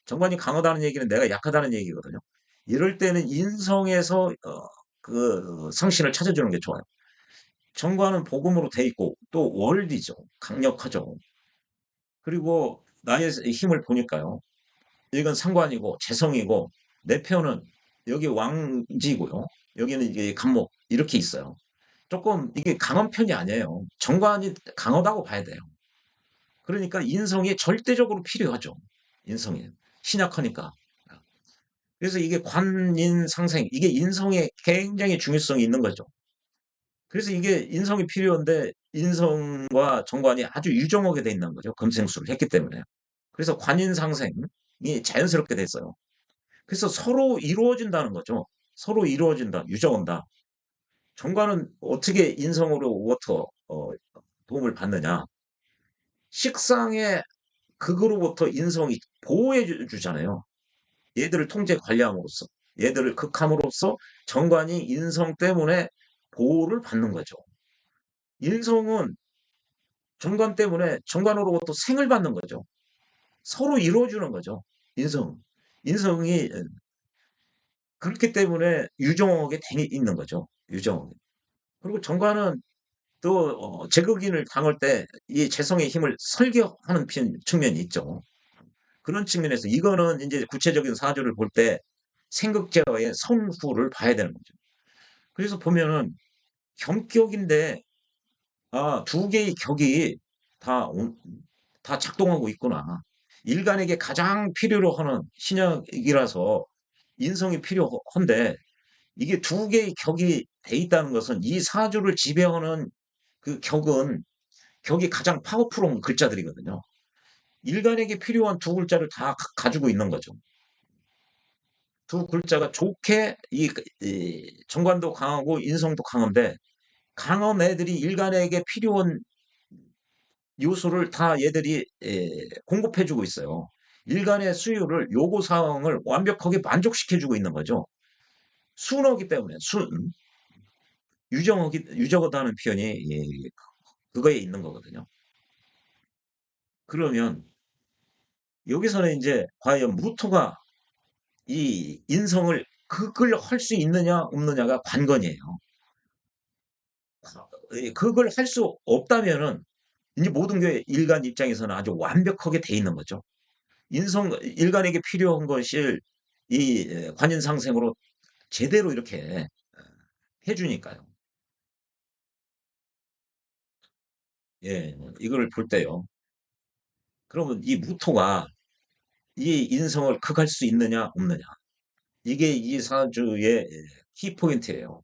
정관이 강하다는 얘기는 내가 약하다는 얘기거든요. 이럴 때는 인성에서 그 상신을 찾아주는 게 좋아요. 정관은 복음으로 돼 있고 또 월디죠. 강력하죠. 그리고 나의 힘을 보니까요. 이건 상관이고 재성이고, 내 편은 여기 왕지고요. 여기는 이게 간목 이렇게 있어요. 조금 이게 강한 편이 아니에요. 정관이 강하다고 봐야 돼요. 그러니까 인성이 절대적으로 필요하죠. 인성이. 신약하니까. 그래서 이게 관인상생, 이게 인성에 굉장히 중요성이 있는 거죠. 그래서 이게 인성이 필요한데 인성과 정관이 아주 유정하게 돼 있는 거죠. 금생수를 했기 때문에. 그래서 관인상생이 자연스럽게 됐어요. 그래서 서로 이루어진다는 거죠. 서로 이루어진다, 유정한다. 정관은 어떻게 인성으로부터 도움을 받느냐? 식상의 극으로부터 인성이 보호해 주잖아요. 얘들을 통제 관리함으로써, 얘들을 극함으로써 정관이 인성 때문에 보호를 받는 거죠. 인성은 정관 때문에 정관으로부터 생을 받는 거죠. 서로 이루어주는 거죠. 인성. 인성이 그렇기 때문에 유정하게 돼 있는 거죠. 유정하게. 그리고 정관은 또 제국인을 당할 때 이 재성의 힘을 설계하는 측면이 있죠. 그런 측면에서 이거는 이제 구체적인 사주를 볼 때 생극제와의 성후를 봐야 되는 거죠. 그래서 보면은 경격인데 두 개의 격이 다, 다 작동하고 있구나. 인간에게 가장 필요로 하는 신약이라서 인성이 필요한데 이게 두 개의 격이 돼 있다는 것은 이 사주를 지배하는 그 격이 가장 파워풀한 글자들이거든요. 인간에게 필요한 두 글자를 다 가지고 있는 거죠. 두 글자가 좋게 이 정관도 강하고 인성도 강한데 강한 애들이 인간에게 필요한 요소를 다 얘들이 공급해주고 있어요. 일간의 수요를 요구 사항을 완벽하게 만족시켜주고 있는 거죠. 순하기 때문에 유정하다는 표현이 그거에 있는 거거든요. 그러면 여기서는 이제 과연 무토가 이 인성을 그걸 할 수 있느냐 없느냐가 관건이에요. 그걸 할 수 없다면은 이제 모든 게 일간 입장에서는 아주 완벽하게 돼 있는 거죠. 일간에게 필요한 것을 이 관인상생으로 제대로 이렇게 해주니까요. 예, 이걸 볼 때요. 그러면 이 무토가 이 인성을 극할 수 있느냐 없느냐. 이게 이 사주의 키포인트예요.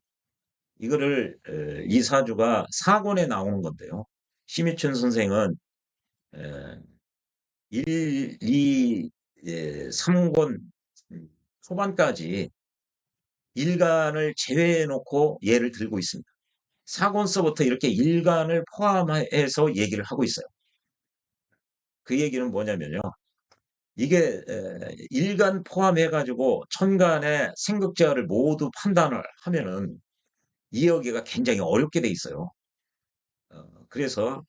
이 사주가 사권에 나오는 건데요. 심희춘 선생은 에, 1, 2, 3권 초반까지 일간을 제외해 놓고 예를 들고 있습니다. 4권서부터 이렇게 일간을 포함해서 얘기를 하고 있어요. 그 얘기는 뭐냐면요. 이게 일간 포함해가지고 천간의 생극재화를 모두 판단을 하면은 이해하기가 굉장히 어렵게 돼 있어요. 그래서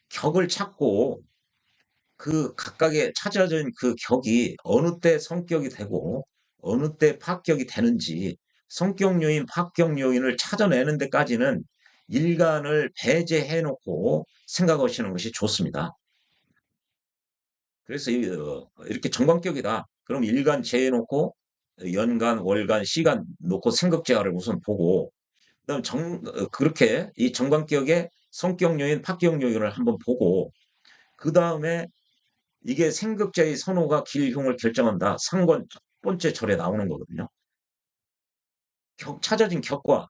격을 찾고 그 각각의 찾아진 그 격이 어느 때 성격이 되고 어느 때 파격이 되는지 성격 요인, 파격 요인을 찾아내는 데까지는 일간을 배제해 놓고 생각하시는 것이 좋습니다. 그래서 이렇게 정관격이다. 그럼 일간 제해놓고 연간, 월간, 시간 놓고 생각제화를 우선 보고 그다음 그렇게 이 정관격의 성격 요인, 파격 요인을 한번 보고 그 다음에 이게 생극자의 선호가 길흉을 결정한다. 상권 첫 번째 절에 나오는 거거든요. 찾아진 격과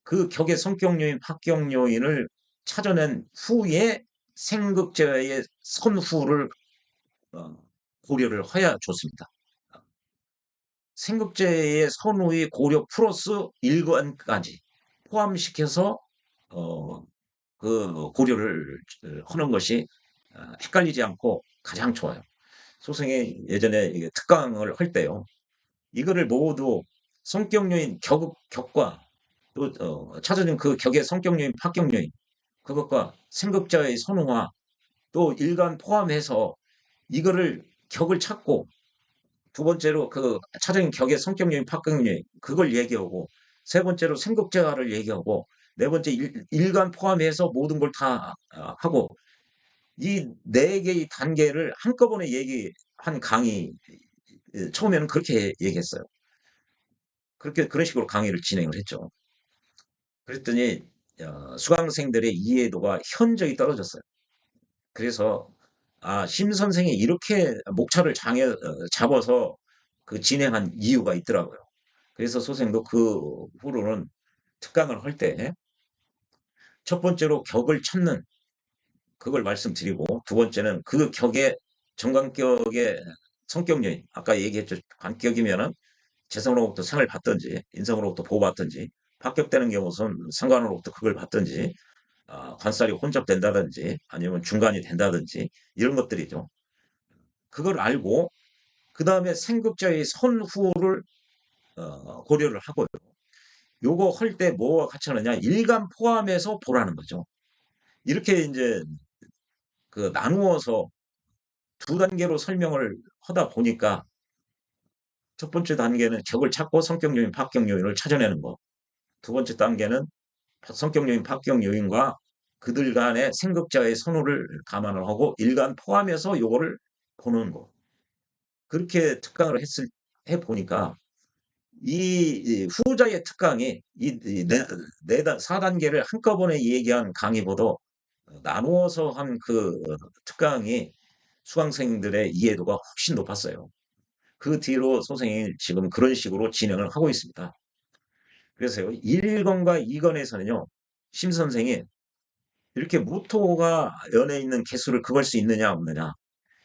그 격의 성격 요인, 파격 요인을 찾아낸 후에 생극자의 선후를 어, 고려를 해야 좋습니다. 생급제의 선후의 고려 플러스 일관까지 포함시켜서 어, 그 고려를 하는 것이 헷갈리지 않고 가장 좋아요. 소승이 예전에 특강을 할 때요. 이거를 모두 성격 요인 격과 또 찾아진 그 격의 성격 요인, 파격 요인 그것과 생급자의 선호와 또 일간 포함해서 이거를 격을 찾고 두 번째로 그 차적인 격의 성격 요인, 파급 요인 그걸 얘기하고 세 번째로 생각재화를 얘기하고 네 번째 일간 포함해서 모든 걸 다 하고 이 네 개의 단계를 한꺼번에 얘기한 강의 처음에는 그렇게 얘기했어요. 그렇게 그런 식으로 강의를 진행을 했죠. 그랬더니 수강생들의 이해도가 현저히 떨어졌어요. 그래서 심 선생이 이렇게 목차를 잡아서 그 진행한 이유가 있더라고요. 그래서 소생도 그 후로는 특강을 할 때 첫 번째로 격을 찾는 그걸 말씀드리고 두 번째는 그 격의 정관격의 성격 요인 아까 얘기했죠. 관격이면은 재성으로부터 상을 받든지 인성으로부터 보호받든지 합격되는 경우는 상관으로부터 그걸 받든지 관살이 혼잡된다든지 아니면 중간이 된다든지 이런 것들이죠. 그걸 알고 그 다음에 생급자의 선후를 고려를 하고요. 요거 할 때 뭐와 같이 하느냐 일간 포함해서 보라는 거죠. 이렇게 이제 그 나누어서 두 단계로 설명을 하다 보니까 첫 번째 단계는 격을 찾고 성격 요인, 파격 요인을 찾아내는 거. 두 번째 단계는 성격 요인, 파격 요인과 그들 간의 생급자의 선호를 감안을 하고 일간 포함해서 요거를 보는 거. 그렇게 특강을 해 보니까 이 후자의 특강이 이 네 4단계를 한꺼번에 얘기한 강의보다 나누어서 한 그 특강이 수강생들의 이해도가 훨씬 높았어요. 그 뒤로 선생님이 지금 그런 식으로 진행을 하고 있습니다. 그래서 1권과 2권에서는요, 심 선생이 이렇게 무토가 연에 있는 개수를 급할 수 있느냐, 없느냐.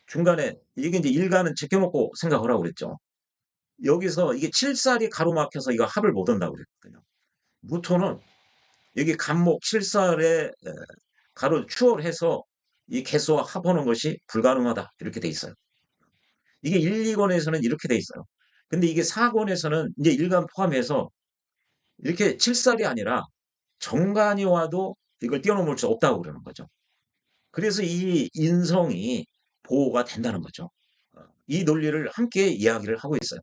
중간에, 이게 이제 일간은 제껴먹고 생각하라고 그랬죠. 여기서 이게 칠살이 가로막혀서 이거 합을 못 한다고 그랬거든요. 무토는 여기 간목 칠살에 가로 추월해서 이 개수와 합하는 것이 불가능하다. 이렇게 돼 있어요. 이게 1, 2권에서는 이렇게 돼 있어요. 근데 이게 4권에서는 이제 일간 포함해서 이렇게 칠살이 아니라 정관이 와도 이걸 뛰어넘을 수 없다고 그러는 거죠. 그래서 이 인성이 보호가 된다는 거죠. 이 논리를 함께 이야기를 하고 있어요.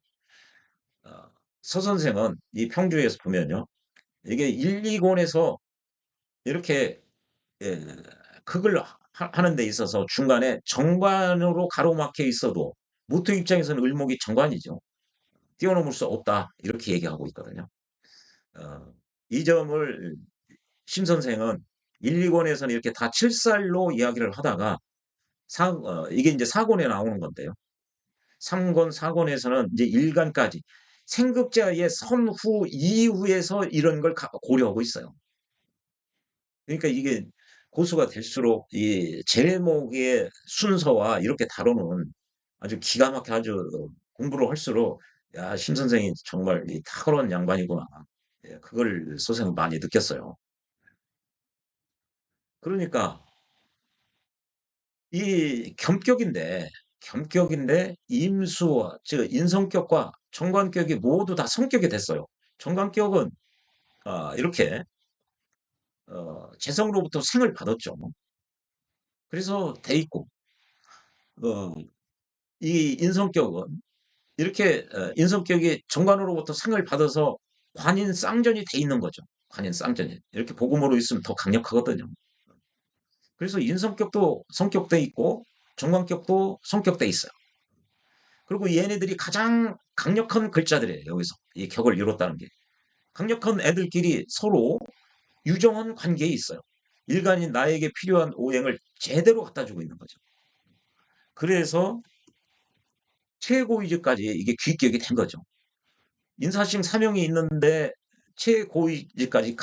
어, 서 선생은 이 평주에서 보면요. 이게 1, 2권에서 이렇게 예, 극을 하는 데 있어서 중간에 정관으로 가로막혀 있어도 모토 입장에서는 을목이 정관이죠. 뛰어넘을 수 없다. 이렇게 얘기하고 있거든요. 어, 이 점을 심 선생은 1, 2권에서는 이렇게 다 칠살로 이야기를 하다가 이게 이제 4권에 나오는 건데요. 3권, 4권에서는 이제 1간까지 생극자의 선후 이후에서 이런 걸 고려하고 있어요. 그러니까 이게 고수가 될수록 이 제목의 순서와 이렇게 다루는 아주 기가 막혀 아주 공부를 할수록 야, 심 선생이 정말 이 탁월한 양반이구나. 예, 그걸 소생은 많이 느꼈어요. 그러니까 이 겸격인데 임수와 즉 인성격과 정관격이 모두 다 성격이 됐어요. 정관격은 이렇게 재성으로부터 생을 받았죠. 그래서 돼 있고 어, 이 인성격은 이렇게 인성격이 정관으로부터 생을 받아서 관인 쌍전이 돼 있는 거죠. 관인 쌍전이 이렇게 복음으로 있으면 더 강력하거든요. 그래서 인성격도 성격돼 있고 정관격도 성격돼 있어요. 그리고 얘네들이 가장 강력한 글자들이에요. 여기서 이 격을 이뤘다는 게 강력한 애들끼리 서로 유정한 관계에 있어요. 일간인 나에게 필요한 오행을 제대로 갖다 주고 있는 거죠. 그래서 최고위직까지 이게 귀격이 된 거죠. 인사심 사명이 있는데 최고위직까지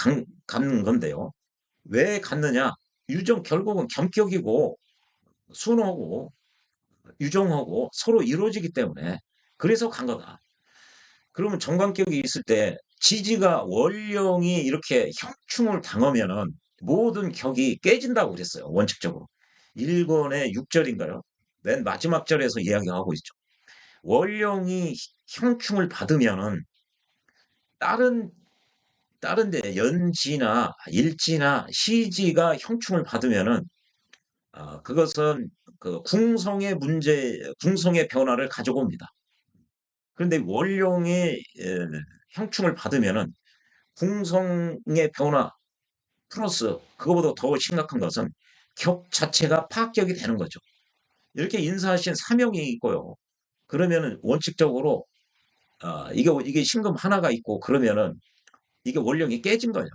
갖는 건데요. 왜 갖느냐? 유정 결국은 겸격이고 순하고 유정하고 서로 이루어지기 때문에 그래서 간 거다. 그러면 정관격이 있을 때 지지가 원령이 이렇게 형충을 당하면은 모든 격이 깨진다고 그랬어요. 원칙적으로. 1권의 6절인가요? 맨 마지막 절에서 이야기하고 있죠. 원령이 형충을 받으면은 다른 데 연지나 일지나 시지가 형충을 받으면은 그것은 그 궁성의 변화를 가져옵니다. 그런데 원령의 형충을 받으면은 궁성의 변화 플러스 그거보다 더 심각한 것은 격 자체가 파격이 되는 거죠. 이렇게 인사하신 사명이 있고요. 그러면은 원칙적으로 이게 신금 하나가 있고 그러면은 이게 원령이 깨진 거예요.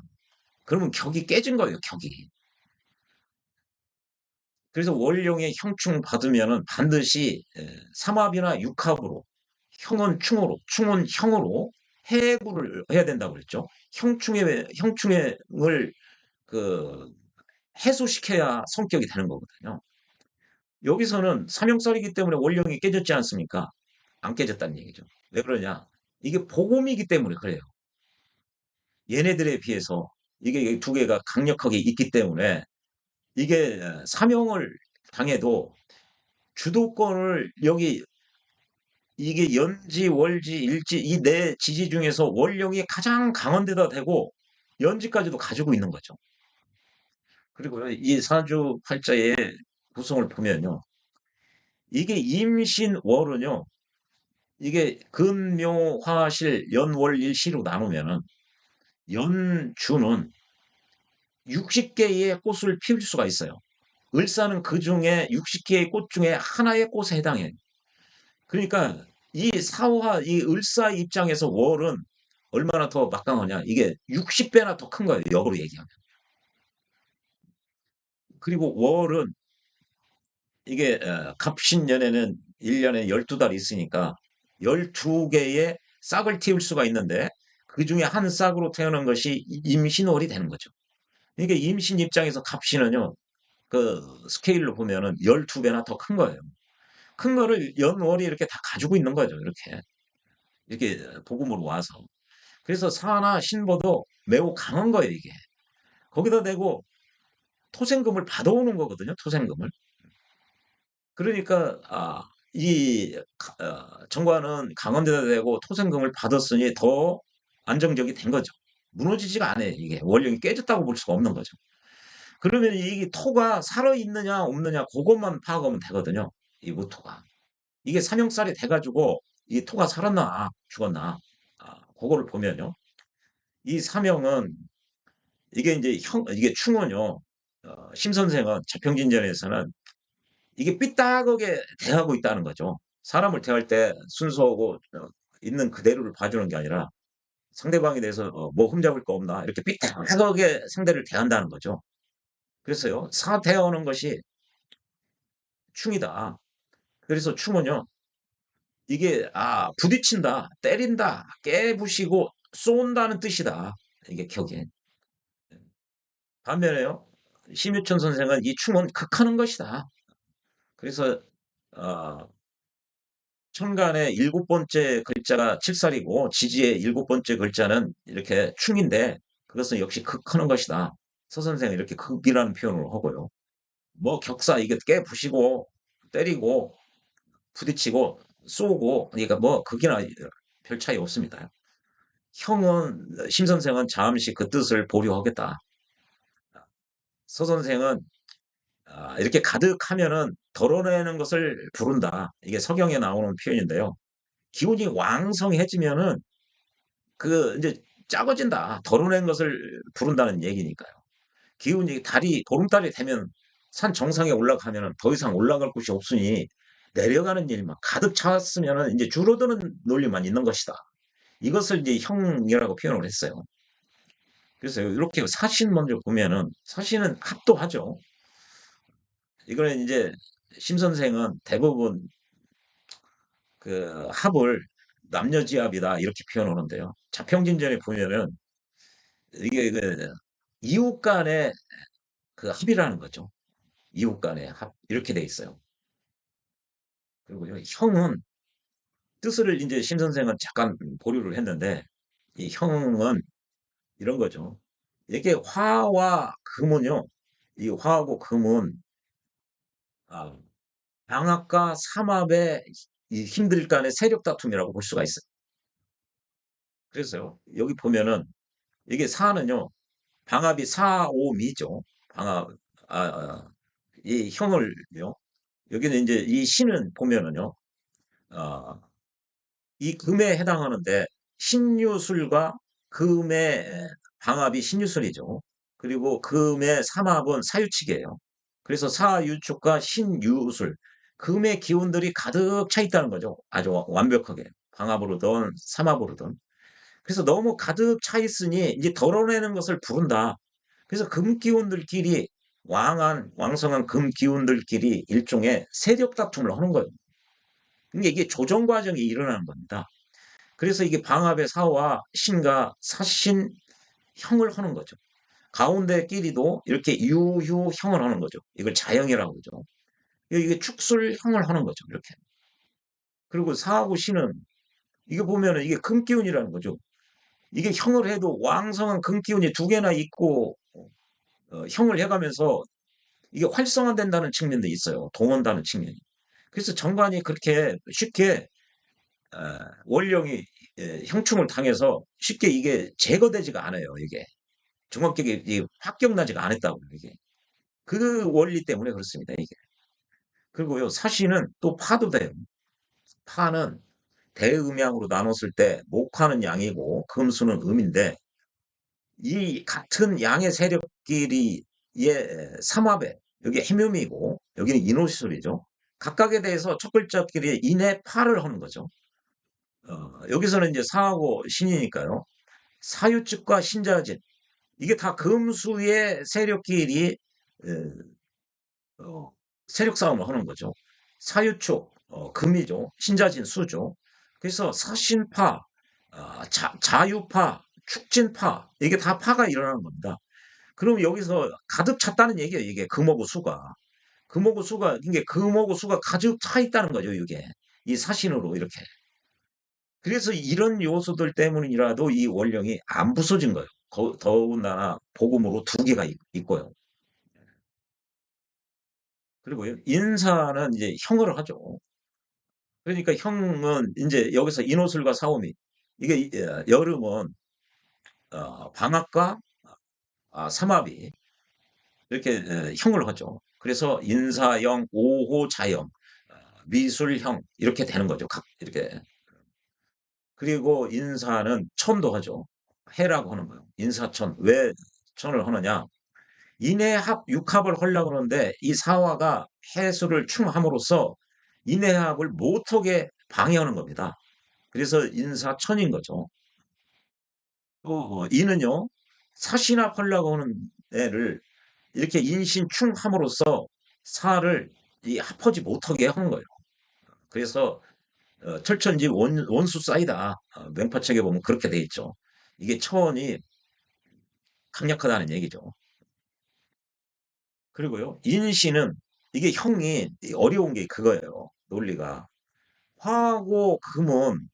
그러면 격이 깨진 거예요, 격이. 그래서 월령의 형충 받으면은 반드시 삼합이나 육합으로, 형은 충으로, 충은 형으로 해구를 해야 된다고 그랬죠. 형충을 그 해소시켜야 성격이 되는 거거든요. 여기서는 삼형살이기 때문에 원령이 깨졌지 않습니까? 안 깨졌다는 얘기죠. 왜 그러냐? 이게 복음이기 때문에 그래요. 얘네들에 비해서 이게 두 개가 강력하게 있기 때문에 이게 사명을 당해도 주도권을 여기 이게 연지, 월지, 일지 이 네 지지 중에서 원령이 가장 강한 데다 대고 연지까지도 가지고 있는 거죠. 그리고 이 사주 팔자의 구성을 보면요. 이게 임신월은요. 이게 금묘화실 연월일시로 나누면은 연주는 60개의 꽃을 피울 수가 있어요. 을사는 그 중에 60개의 꽃 중에 하나의 꽃에 해당해요. 그러니까 이 사화, 이 을사 입장에서 월은 얼마나 더 막강하냐. 이게 60배나 더 큰 거예요. 역으로 얘기하면. 그리고 월은 이게 갑신년에는 1년에 12달이 있으니까 12개의 싹을 틔울 수가 있는데 그 중에 한 싹으로 태어난 것이 임신월이 되는 거죠. 이게 임신 입장에서 갑신은요, 그 스케일로 보면은 12배나 더 큰 거예요. 큰 거를 연월이 이렇게 다 가지고 있는 거죠. 이렇게 복음으로 와서. 그래서 사나 신보도 매우 강한 거예요, 이게. 거기다 대고 토생금을 받아오는 거거든요, 토생금을. 그러니까 이 정관은 강원대다 대고 토생금을 받았으니 더 안정적이 된 거죠. 무너지지가 않아요. 이게 원령이 깨졌다고 볼 수가 없는 거죠. 그러면 이 토가 살아 있느냐 없느냐 그것만 파악하면 되거든요. 이 무토가 이게 삼형살이 돼가지고 이 토가 살았나 죽었나 그거를 보면요. 이 삼형은 이게 이제 이게 충은요. 심 선생은 자평진전에서는 이게 삐딱하게 대하고 있다는 거죠. 사람을 대할 때 순수하고 있는 그대로를 봐주는 게 아니라 상대방에 대해서 뭐 흠잡을 거 없나 이렇게 삐딱하게 상대를 대한다는 거죠. 그래서요 사대하는 것이 충이다. 그래서 충은요 이게 부딪힌다, 때린다, 깨부시고 쏜다는 뜻이다. 이게 격에. 반면에요 심유천 선생은 이 충은 극하는 것이다. 그래서 어, 천간의 일곱 번째 글자가 칠살이고 지지의 일곱 번째 글자는 이렇게 충인데 그것은 역시 극하는 것이다. 서 선생은 이렇게 극이라는 표현을 하고요. 뭐 격사 이게 깨부시고 때리고 부딪히고 쏘고 그러니까 뭐 극이나 별 차이 없습니다. 형은 심 선생은 잠시 그 뜻을 보류하겠다. 서 선생은 이렇게 가득하면은 덜어내는 것을 부른다. 이게 서경에 나오는 표현인데요. 기운이 왕성해지면은 그 이제 작아진다. 덜어낸 것을 부른다는 얘기니까요. 기운이 보름달이 되면 산 정상에 올라가면은 더 이상 올라갈 곳이 없으니 내려가는 일만 가득 찼으면은 이제 줄어드는 논리만 있는 것이다. 이것을 이제 형이라고 표현을 했어요. 그래서 이렇게 사신 먼저 보면은 사신은 합도하죠. 이거는 이제 심 선생은 대부분 그 합을 남녀지합이다 이렇게 표현하는데요. 자평진전에 보면은 이게 그 이웃 간의 그 합이라는 거죠. 이웃 간의 합 이렇게 돼 있어요. 그리고 형은 뜻을 이제 심 선생은 잠깐 보류를 했는데 이 형은 이런 거죠. 이게 화와 금은요. 이 화하고 금은 아, 방학과 삼합의 이 힘들 간의 세력 다툼이라고 볼 수가 있어요. 그래서요. 여기 보면은 이게 사는요. 방합이 사오미죠. 방합 아, 아, 이 형을요. 여기는 이제 이 신은 보면은요. 아, 이 금에 해당하는데 신유술과 금의 방합이 신유술이죠. 그리고 금의 삼합은 사유축이에요. 그래서 사유축과 신유술, 금의 기운들이 가득 차 있다는 거죠. 아주 완벽하게. 방합으로든 삼합으로든. 그래서 너무 가득 차 있으니 이제 덜어내는 것을 부른다. 그래서 금기운들끼리 왕성한 금기운들끼리 일종의 세력 다툼을 하는 거예요. 그러니까 이게 조정 과정이 일어나는 겁니다. 그래서 이게 방합의 사와 신과 사신형을 하는 거죠. 가운데끼리도 이렇게 유휴형을 하는 거죠. 이걸 자형이라고 그러죠. 이게 축술형을 하는 거죠. 이렇게. 그리고 사하고 신은 이게 보면은 이게 금기운이라는 거죠. 이게 형을 해도 왕성한 금기운이 두 개나 있고 형을 해가면서 이게 활성화된다는 측면도 있어요. 동원다는 측면이. 그래서 정관이 그렇게 쉽게 어, 원령이 형충을 당해서 쉽게 이게 제거되지가 않아요. 이게 중학격이 합격나지가 않았다고 이게 그 원리 때문에 그렇습니다. 이게 그리고요 사시는 또 파도 돼요. 파는 대음양으로 나눴을 때 목화는 양이고 금수는 음인데 이 같은 양의 세력끼리의 삼합에 여기 해묘이고 여기는 인호시술이죠. 각각에 대해서 첫 글자끼리 인의 파를 하는 거죠. 여기서는 이제 사하고 신이니까요. 사유축과 신자진 이게 다 금수의 세력끼리 어, 세력 싸움을 하는 거죠. 사유축 금이죠. 신자진 수죠. 그래서 사신파, 자유파, 축진파 이게 다 파가 일어나는 겁니다. 그럼 여기서 가득 찼다는 얘기예요. 이게 금오고 수가. 금오고 수가 이게 금오고 수가 가득 차 있다는 거죠. 이게 이 사신으로 이렇게. 그래서 이런 요소들 때문이라도 이 원령이 안 부서진 거예요. 더군다나 복음으로 두 개가 있고요. 그리고요, 인사는 이제 형을 하죠. 그러니까 형은 이제 여기서 인호술과 사오미. 이게 여름은 방학과 삼합이 이렇게 형을 하죠. 그래서 인사형, 오호자형, 미술형 이렇게 되는 거죠. 이렇게. 그리고 인사는 천도 하죠. 해라고 하는 거예요. 인사천. 왜 천을 하느냐? 인해합, 육합을 하려고 하는데 이 사화가 해수를 충함으로써 인해합을 못하게 방해하는 겁니다. 그래서 인사천인 거죠. 또 이는요, 사신합하려고 하는 애를 이렇게 인신충함으로써 사를 합하지 못하게 하는 거예요. 그래서 철천지 원수 쌓이다. 명파책에 보면 그렇게 돼 있죠. 이게 천이 강력하다는 얘기죠. 그리고요, 인신은 이게 형이 어려운 게 그거예요. 논리가. 화하고 금은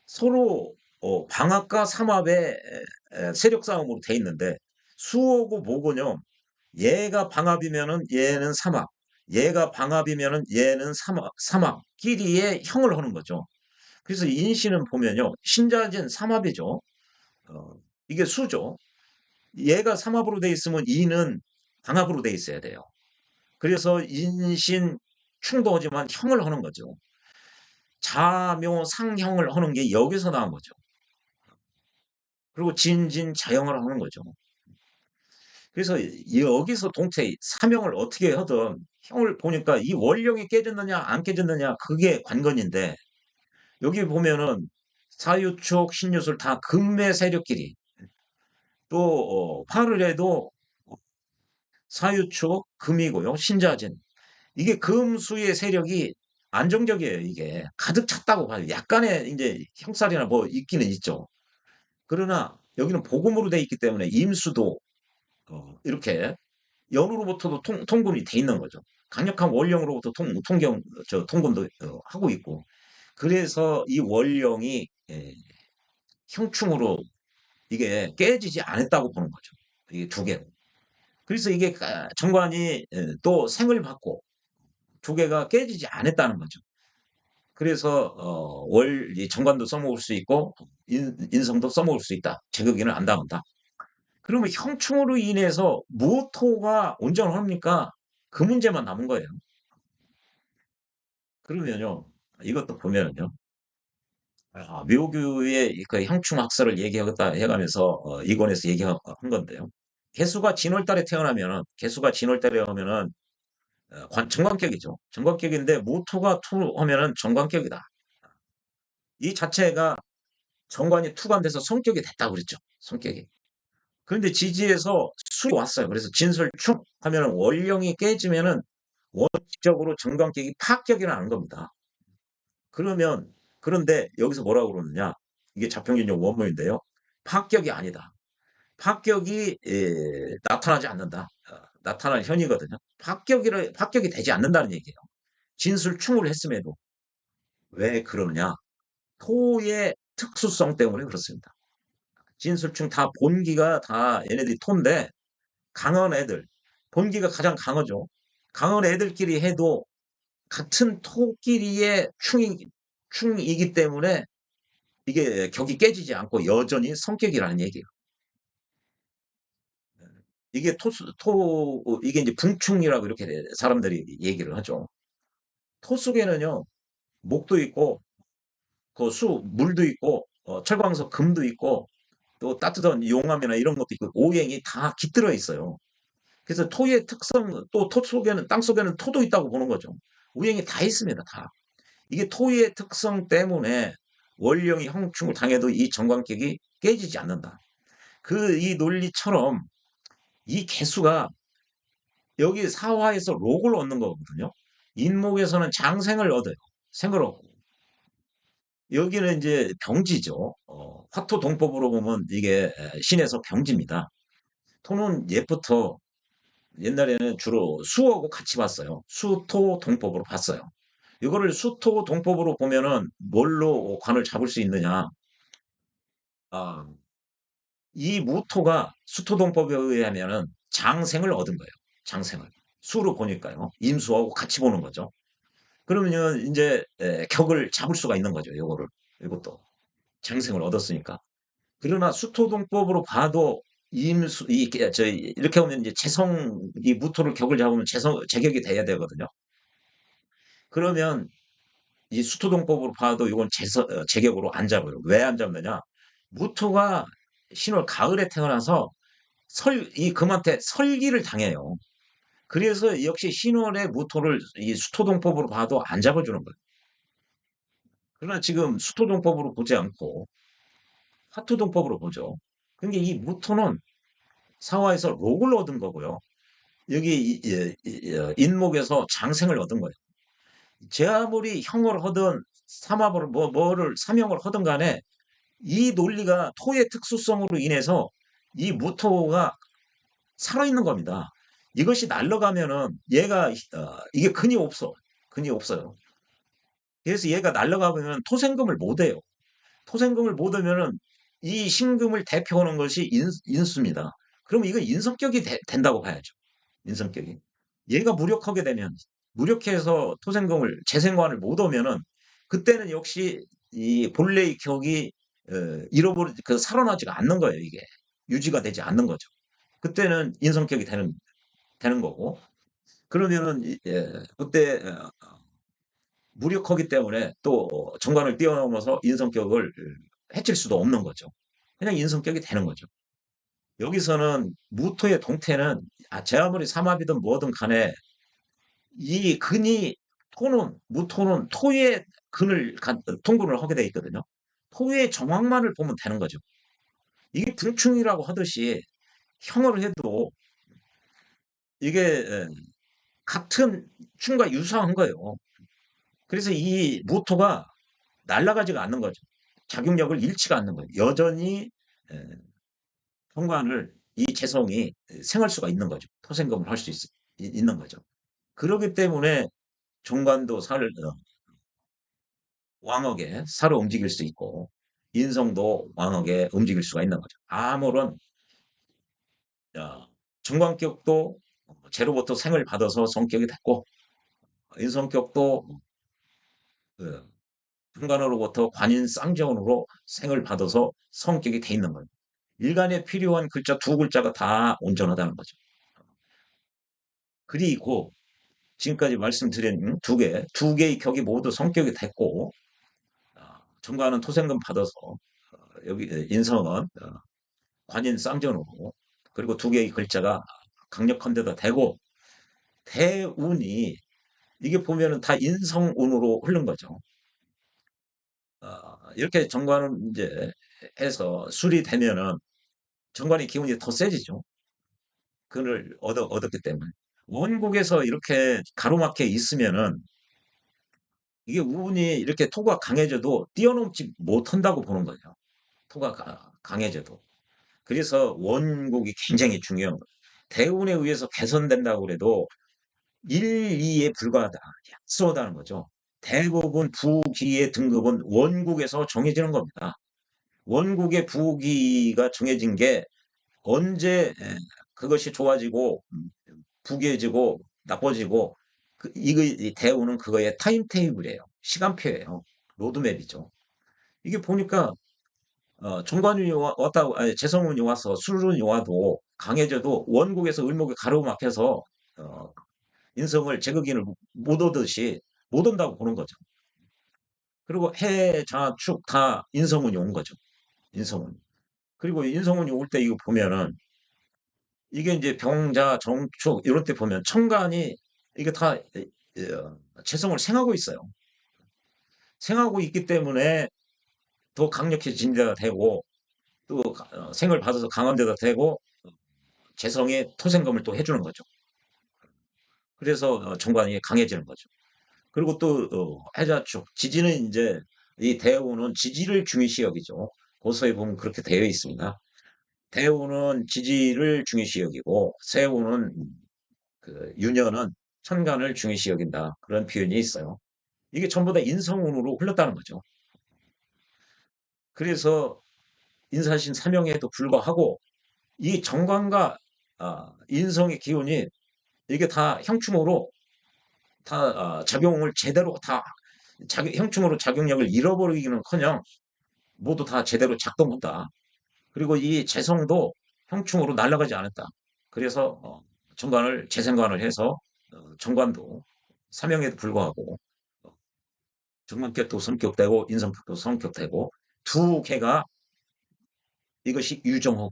서로 방합과 삼합의 세력 싸움으로 돼 있는데 수하고 목은요. 얘가 방합이면은 얘는 삼합, 얘가 방합이면은 얘는 삼합끼리의 형을 하는 거죠. 그래서 인신은 보면요. 신자진 삼합이죠. 어, 이게 수죠. 얘가 삼합으로 돼 있으면 이는 방합으로 돼 있어야 돼요. 그래서 인신 충도하지만 형을 하는 거죠. 자묘 상형을 하는 게 여기서 나온 거죠. 그리고 진진 자형을 하는 거죠. 그래서 여기서 동체 사명을 어떻게 하든 형을 보니까 이 원령이 깨졌느냐 안 깨졌느냐 그게 관건인데 여기 보면은 사유축 신유술 다 금매 세력끼리 또 팔을 해도 사유축 금이고요 신자진 이게 금수의 세력이 안정적이에요 이게 가득 찼다고 봐요 약간의 이제 형살이나 뭐 있기는 있죠 그러나 여기는 복음으로 돼 있기 때문에 임수도 이렇게 연으로부터도 통군이 돼 있는 거죠. 강력한 원령으로부터 통군도 하고 있고. 그래서 이 원령이 형충으로 이게 깨지지 않았다고 보는 거죠. 이게 두 개. 그래서 이게 정관이 또 생을 받고 두 개가 깨지지 않았다는 거죠. 그래서 이 정관도 써먹을 수 있고 인성도 써먹을 수 있다. 제거기는 안 당한다. 그러면 형충으로 인해서 무토가 온전을 합니까? 그 문제만 남은 거예요. 그러면요, 이것도 보면은요, 묘교의 그 형충 학설을 얘기하겠다 해가면서 이권에서 얘기한 건데요. 개수가 진월달에 하면은 정관격이죠. 정관격인데 무토가 투 하면은 정관격이다. 이 자체가 정관이 투관돼서 성격이 됐다고 그랬죠. 성격이. 그런데 지지에서 술이 왔어요. 그래서 진술충 하면은 원령이 깨지면은 원칙적으로 정관격이 파격이 나는 겁니다. 그러면 그런데 여기서 뭐라고 그러느냐? 이게 자평균적 원문인데요. 파격이 아니다. 파격이 나타나지 않는다. 나타날 현이거든요. 파격이 되지 않는다는 얘기예요. 진술충을 했음에도 왜 그러느냐? 토의 특수성 때문에 그렇습니다. 진술충 다 본기가 다 얘네들이 토인데 강한 애들 본기가 가장 강하죠. 강한 애들끼리 해도 같은 토끼리의 충이기 때문에 이게 격이 깨지지 않고 여전히 성격이라는 얘기예요. 이게 이게 이제 분충이라고 이렇게 사람들이 얘기를 하죠. 토 속에는요, 목도 있고, 물도 있고, 철광석 금도 있고, 또 따뜻한 용암이나 이런 것도 있고, 오행이 다 깃들어 있어요. 그래서 토의 특성, 또 토 속에는, 땅 속에는 토도 있다고 보는 거죠. 오행이 다 있습니다, 다. 이게 토의 특성 때문에 원령이 형충을 당해도 이 정관격이 깨지지 않는다. 이 논리처럼 이 개수가 여기 사화에서 록을 얻는 거거든요. 인목에서는 장생을 얻어요. 생을 얻고. 여기는 이제 병지죠. 화토동법으로 보면 이게 신에서 병지입니다. 토는 옛부터 옛날에는 주로 수하고 같이 봤어요. 수토동법으로 봤어요. 이거를 수토동법으로 보면은 뭘로 관을 잡을 수 있느냐? 아, 이 무토가 수토동법에 의하면은 장생을 얻은 거예요. 장생을. 수로 보니까요. 임수하고 같이 보는 거죠. 그러면 이제 격을 잡을 수가 있는 거죠. 요거를. 이것도 장생을 얻었으니까. 그러나 수토동법으로 봐도 이렇게 보면 이제 이 무토를 격을 잡으면 제격이 돼야 되거든요. 그러면 이 수토동법으로 봐도 이건 제격으로 안 잡아요. 왜 안 잡느냐? 무토가 신월 가을에 태어나서 이 금한테 설기를 당해요. 그래서 역시 신월의 무토를 이 수토동법으로 봐도 안 잡아주는 거예요. 그러나 지금 수토동법으로 보지 않고 화토동법으로 보죠. 그러니까 이 무토는 사화에서 록을 얻은 거고요. 여기 인목에서 장생을 얻은 거예요. 제 아무리 형을 하든 삼합을 뭐를 삼형을 하든 간에 이 논리가 토의 특수성으로 인해서 이 무토가 살아있는 겁니다. 이것이 날아가면은 이게 근이 없어. 근이 없어요. 그래서 얘가 날아가면 토생금을 못 해요. 토생금을 못 하면은 이 신금을 대표하는 것이 인수입니다. 그러면 이거 인성격이 된다고 봐야죠. 인성격이. 얘가 무력하게 되면 무력해서 토생금을 재생관을 못 오면은 그때는 역시 이 본래의 격이 살아나지가 않는 거예요. 이게 유지가 되지 않는 거죠. 그때는 인성격이 되는 거고 그러면은 그때 무력하기 때문에 또 정관을 뛰어넘어서 인성격을 해칠 수도 없는 거죠. 그냥 인성격이 되는 거죠. 여기서는 무토의 동태는 제 아무리 삼합이든 뭐든 간에 이 근이 무토는 토의 통근을 하게 돼 있거든요. 토의 정황만을 보면 되는 거죠. 이게 불충이라고 하듯이 형을 해도 이게 같은 충과 유사한 거예요. 그래서 이 무토가 날아가지가 않는 거죠. 작용력을 잃지가 않는 거예요. 여전히 에, 현관을 이 재성이 생할 수가 있는 거죠. 토생금을 할 수 있는 거죠. 그렇기 때문에 종관도 왕하게 살을 움직일 수 있고 인성도 왕하게 움직일 수가 있는 거죠. 아무런 정관격도 제로부터 생을 받아서 성격이 됐고 인성격도 그 중간으로부터 관인 쌍정으로 생을 받아서 성격이 돼 있는 거예요. 일간에 필요한 글자 두 글자가 다 온전하다는 거죠. 그리고 지금까지 말씀드린 두 개의 격이 모두 성격이 됐고 정관은 토생금 받아서 여기 인성은 관인 쌍전으로 그리고 두 개의 글자가 강력한 데다 대고 대운이 이게 보면은 다 인성운으로 흐른 거죠. 이렇게 정관은 이제 해서 술이 되면은 정관의 기운이 더 세지죠. 그걸 얻었기 때문에. 원국에서 이렇게 가로막혀 있으면은 이게 운이 이렇게 토가 강해져도 뛰어넘지 못한다고 보는 거죠. 토가 강해져도. 그래서 원국이 굉장히 중요한 거예요. 대운에 의해서 개선된다고 그래도 1, 2에 불과하다. 약소하다는 거죠. 대부분 부기의 등급은 원국에서 정해지는 겁니다. 원국의 부기가 정해진 게 언제 그것이 좋아지고 부귀해지고 나빠지고 이거 이 대우는 그거의 타임테이블이에요. 시간표예요. 로드맵이죠. 이게 보니까 정관운이 왔다 아니, 재성운이 와서 술운이 와도 강해져도 원국에서 을목이 가로막혀서 어, 인성을 제거기를 못 오듯이 못 온다고 보는 거죠. 그리고 해, 자, 축 다 인성운이 온 거죠. 인성운. 그리고 인성운이 올 때 이거 보면은 이게 이제 병자, 정축 이런 때 보면 천간이 이게 다 재성을 생하고 있어요. 생하고 있기 때문에 더 강력해진 데가 되고 또 생을 받아서 강한 데가 되고 재성의 토생금을 또 해주는 거죠. 그래서 정관이 강해지는 거죠. 그리고 또 해자축 지지는 이제 이 대우는 지지를 중요시 여기죠. 고서에 보면 그렇게 되어 있습니다. 대우는 지지를 중요시 여기고 세우는 그 유년은 천간을 중요시 여긴다. 그런 표현이 있어요. 이게 전부 다 인성운으로 흘렀다는 거죠. 그래서 인사신 삼형에도 불과하고 이 정관과 인성의 기운이 이게 다 형충으로 다 작용을 제대로 다 형충으로 작용력을 잃어버리기는커녕 모두 다 제대로 작동한다. 그리고 이 재성도 형충으로 날아가지 않았다. 그래서 정관을 재생관을 해서 정관도 삼형에도 불구하고 정관격도 성격되고 인성격도 성격되고 두 개가 이것이 유정하고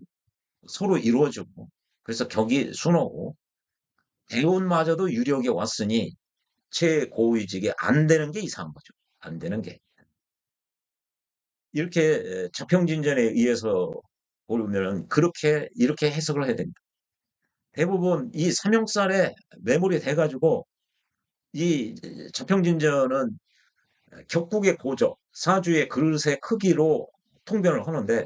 서로 이루어지고 그래서 격이 순하고 대운마저도 유력에 왔으니 최고위직이 안 되는 게 이상한 거죠. 안 되는 게. 이렇게 자평진전에 의해서 보면 그렇게 이렇게 해석을 해야 됩니다. 대부분 이 삼형살에 매몰이 돼가지고 이 자평진전은 격국의 고적, 사주의 그릇의 크기로 통변을 하는데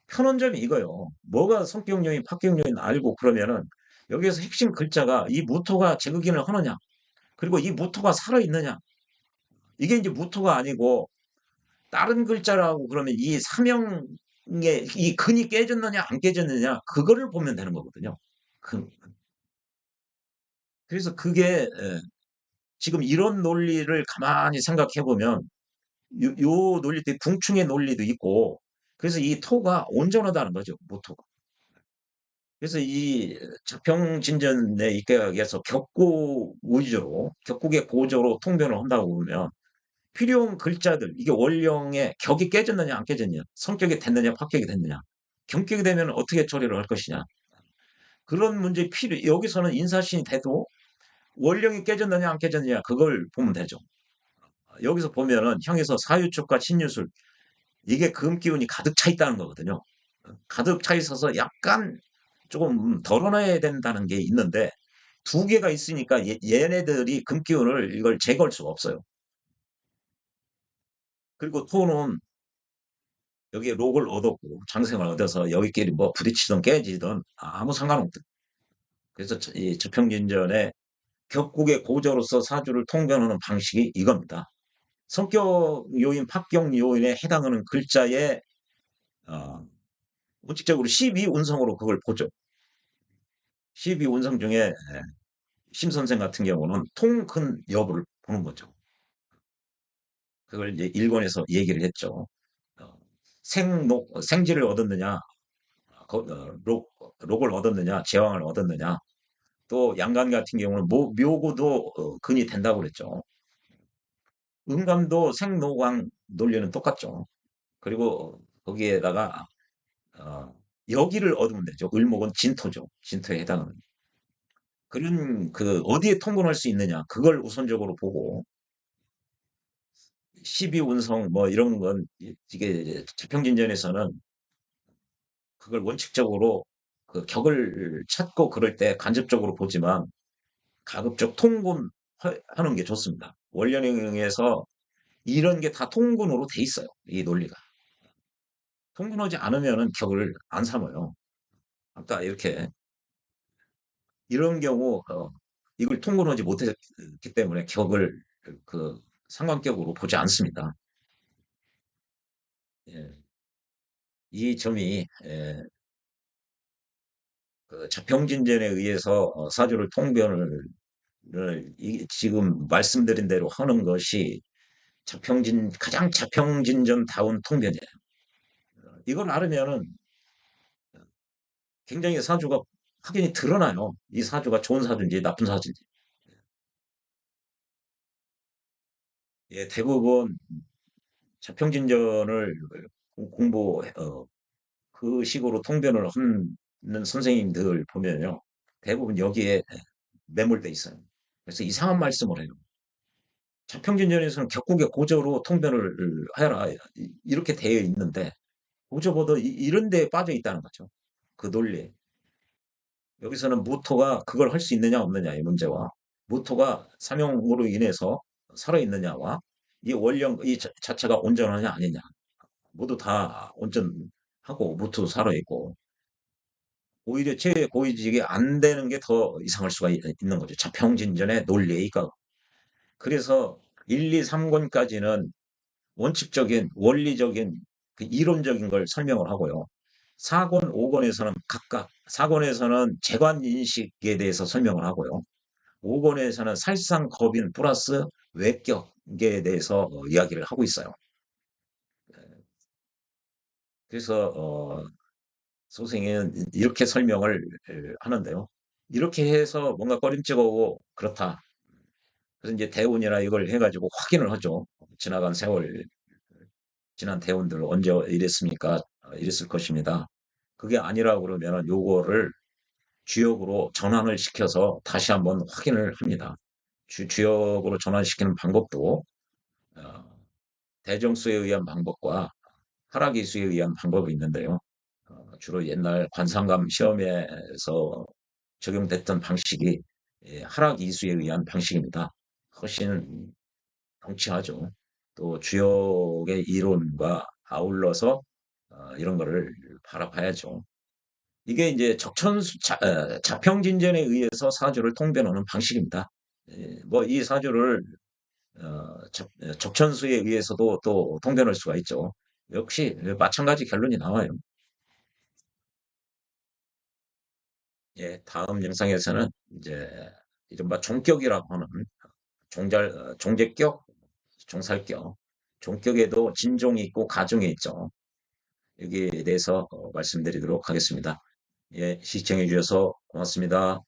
편한 점이 이거요. 뭐가 성격요인, 파격요인 알고 그러면은 여기에서 핵심 글자가 이 무토가 제극인을 하느냐, 그리고 이 무토가 살아있느냐. 이게 이제 무토가 아니고 다른 글자라고 그러면 이 사명의 이 근이 깨졌느냐 안 깨졌느냐 그거를 보면 되는 거거든요. 근. 그래서 그게 지금 이런 논리를 가만히 생각해 보면 요 논리 때 궁충의 논리도 있고 그래서 이 토가 온전하다는 거죠. 무토가. 그래서 이 자평진전에 입각해서 격국 위주로 격국의 고조로 통변을 한다고 보면 필요한 글자들 이게 원령의 격이 깨졌느냐 안 깨졌느냐 성격이 됐느냐 파격이 됐느냐 경격이 되면 어떻게 처리를 할 것이냐 그런 문제 필요 여기서는 인사신이 돼도 원령이 깨졌느냐 안 깨졌느냐 그걸 보면 되죠. 여기서 보면은 형에서 사유축과 신유술 이게 금기운이 가득 차 있다는 거거든요. 가득 차 있어서 약간 조금 덜어놔야 된다는 게 있는데 두 개가 있으니까 얘네들이 금기운을 이걸 제거할 수가 없어요. 그리고 토는 여기에 록을 얻었고 장생을 얻어서 여기끼리 뭐 부딪히든 깨지든 아무 상관없다. 그래서 이 저평진전의 격국의 고저로서 사주를 통변하는 방식이 이겁니다. 성격 요인, 합격 요인에 해당하는 글자의 어, 원칙적으로 12운성으로 그걸 보죠. 12운성 중에 심 선생 같은 경우는 통근 여부를 보는 거죠. 그걸 이제 일본에서 얘기를 했죠. 어, 생지를 얻었느냐, 록을 얻었느냐, 제왕을 얻었느냐. 또 양간 같은 경우는 묘고도 근이 된다고 그랬죠. 음감도 생노광 논리는 똑같죠. 그리고 거기에다가 어, 여기를 얻으면 되죠. 을목은 진토죠. 진토에 해당하는. 그런 그 어디에 통근할 수 있느냐 그걸 우선적으로 보고 12운성 뭐 이런 건 이게 자평진전에서는 그걸 원칙적으로 그 격을 찾고 그럴 때 간접적으로 보지만 가급적 통분하는 게 좋습니다. 원년형에서 이런 게 다 통분으로 돼 있어요. 이 논리가. 통분하지 않으면은 격을 안 삼아요. 아까 이렇게 이런 경우 이걸 통분하지 못했기 때문에 격을 그 상관격으로 보지 않습니다. 예, 이 점이 그 자평진전에 의해서 사주를 통변을 지금 말씀드린 대로 하는 것이 가장 자평진전다운 통변이에요. 이걸 알으면은 굉장히 사주가 확연히 드러나요. 이 사주가 좋은 사주인지 나쁜 사주인지. 예, 대부분 자평진전을 공부, 그 식으로 통변을 하는 선생님들 보면요. 대부분 여기에 매몰돼 있어요. 그래서 이상한 말씀을 해요. 자평진전에서는 격국의 고저로 통변을 하여라. 이렇게 되어 있는데, 고저보다 이런 데에 빠져 있다는 거죠. 그 논리에. 여기서는 무토가 그걸 할 수 있느냐 없느냐의 문제와 무토가 삼용으로 인해서 살아있느냐와 이 원령 이 자체가 온전하냐 아니냐 모두 다 온전하고 무토도 살아있고 오히려 최고위직이 안 되는 게 더 이상할 수가 있는 거죠. 자평진전의 논리가. 그래서 1, 2, 3권까지는 원칙적인 원리적인 그 이론적인 걸 설명을 하고요. 4권, 5권에서는 각각 4권에서는 재관 인식에 대해서 설명을 하고요. 5권에서는 살상겁인 플러스 외격에 대해서 이야기를 하고 있어요. 그래서 선생은 이렇게 설명을 하는데요. 이렇게 해서 뭔가 꺼림칙하고 그렇다. 그래서 이제 대운이나 이걸 해가지고 확인을 하죠. 지나간 세월, 지난 대운들 언제 이랬습니까? 이랬을 것입니다. 그게 아니라 그러면 요거를 주역으로 전환을 시켜서 다시 한번 확인을 합니다. 주역으로 전환시키는 방법도 어, 대정수에 의한 방법과 하락이수에 의한 방법이 있는데요. 주로 옛날 관상감 시험에서 적용됐던 방식이 하락이수에 의한 방식입니다. 훨씬 정치하죠. 또 주역의 이론과 아울러서 이런 거를 바라봐야죠. 이게 이제 자평진전에 의해서 사주를 통변하는 방식입니다. 뭐 이 사주를 적천수에 의해서도 또 통변할 수가 있죠. 역시 마찬가지 결론이 나와요. 예, 다음 영상에서는 이제 이른바 종격이라고 하는 종제격, 종살격, 종격에도 진종이 있고 가종이 있죠. 여기에 대해서 말씀드리도록 하겠습니다. 예, 시청해 주셔서 고맙습니다.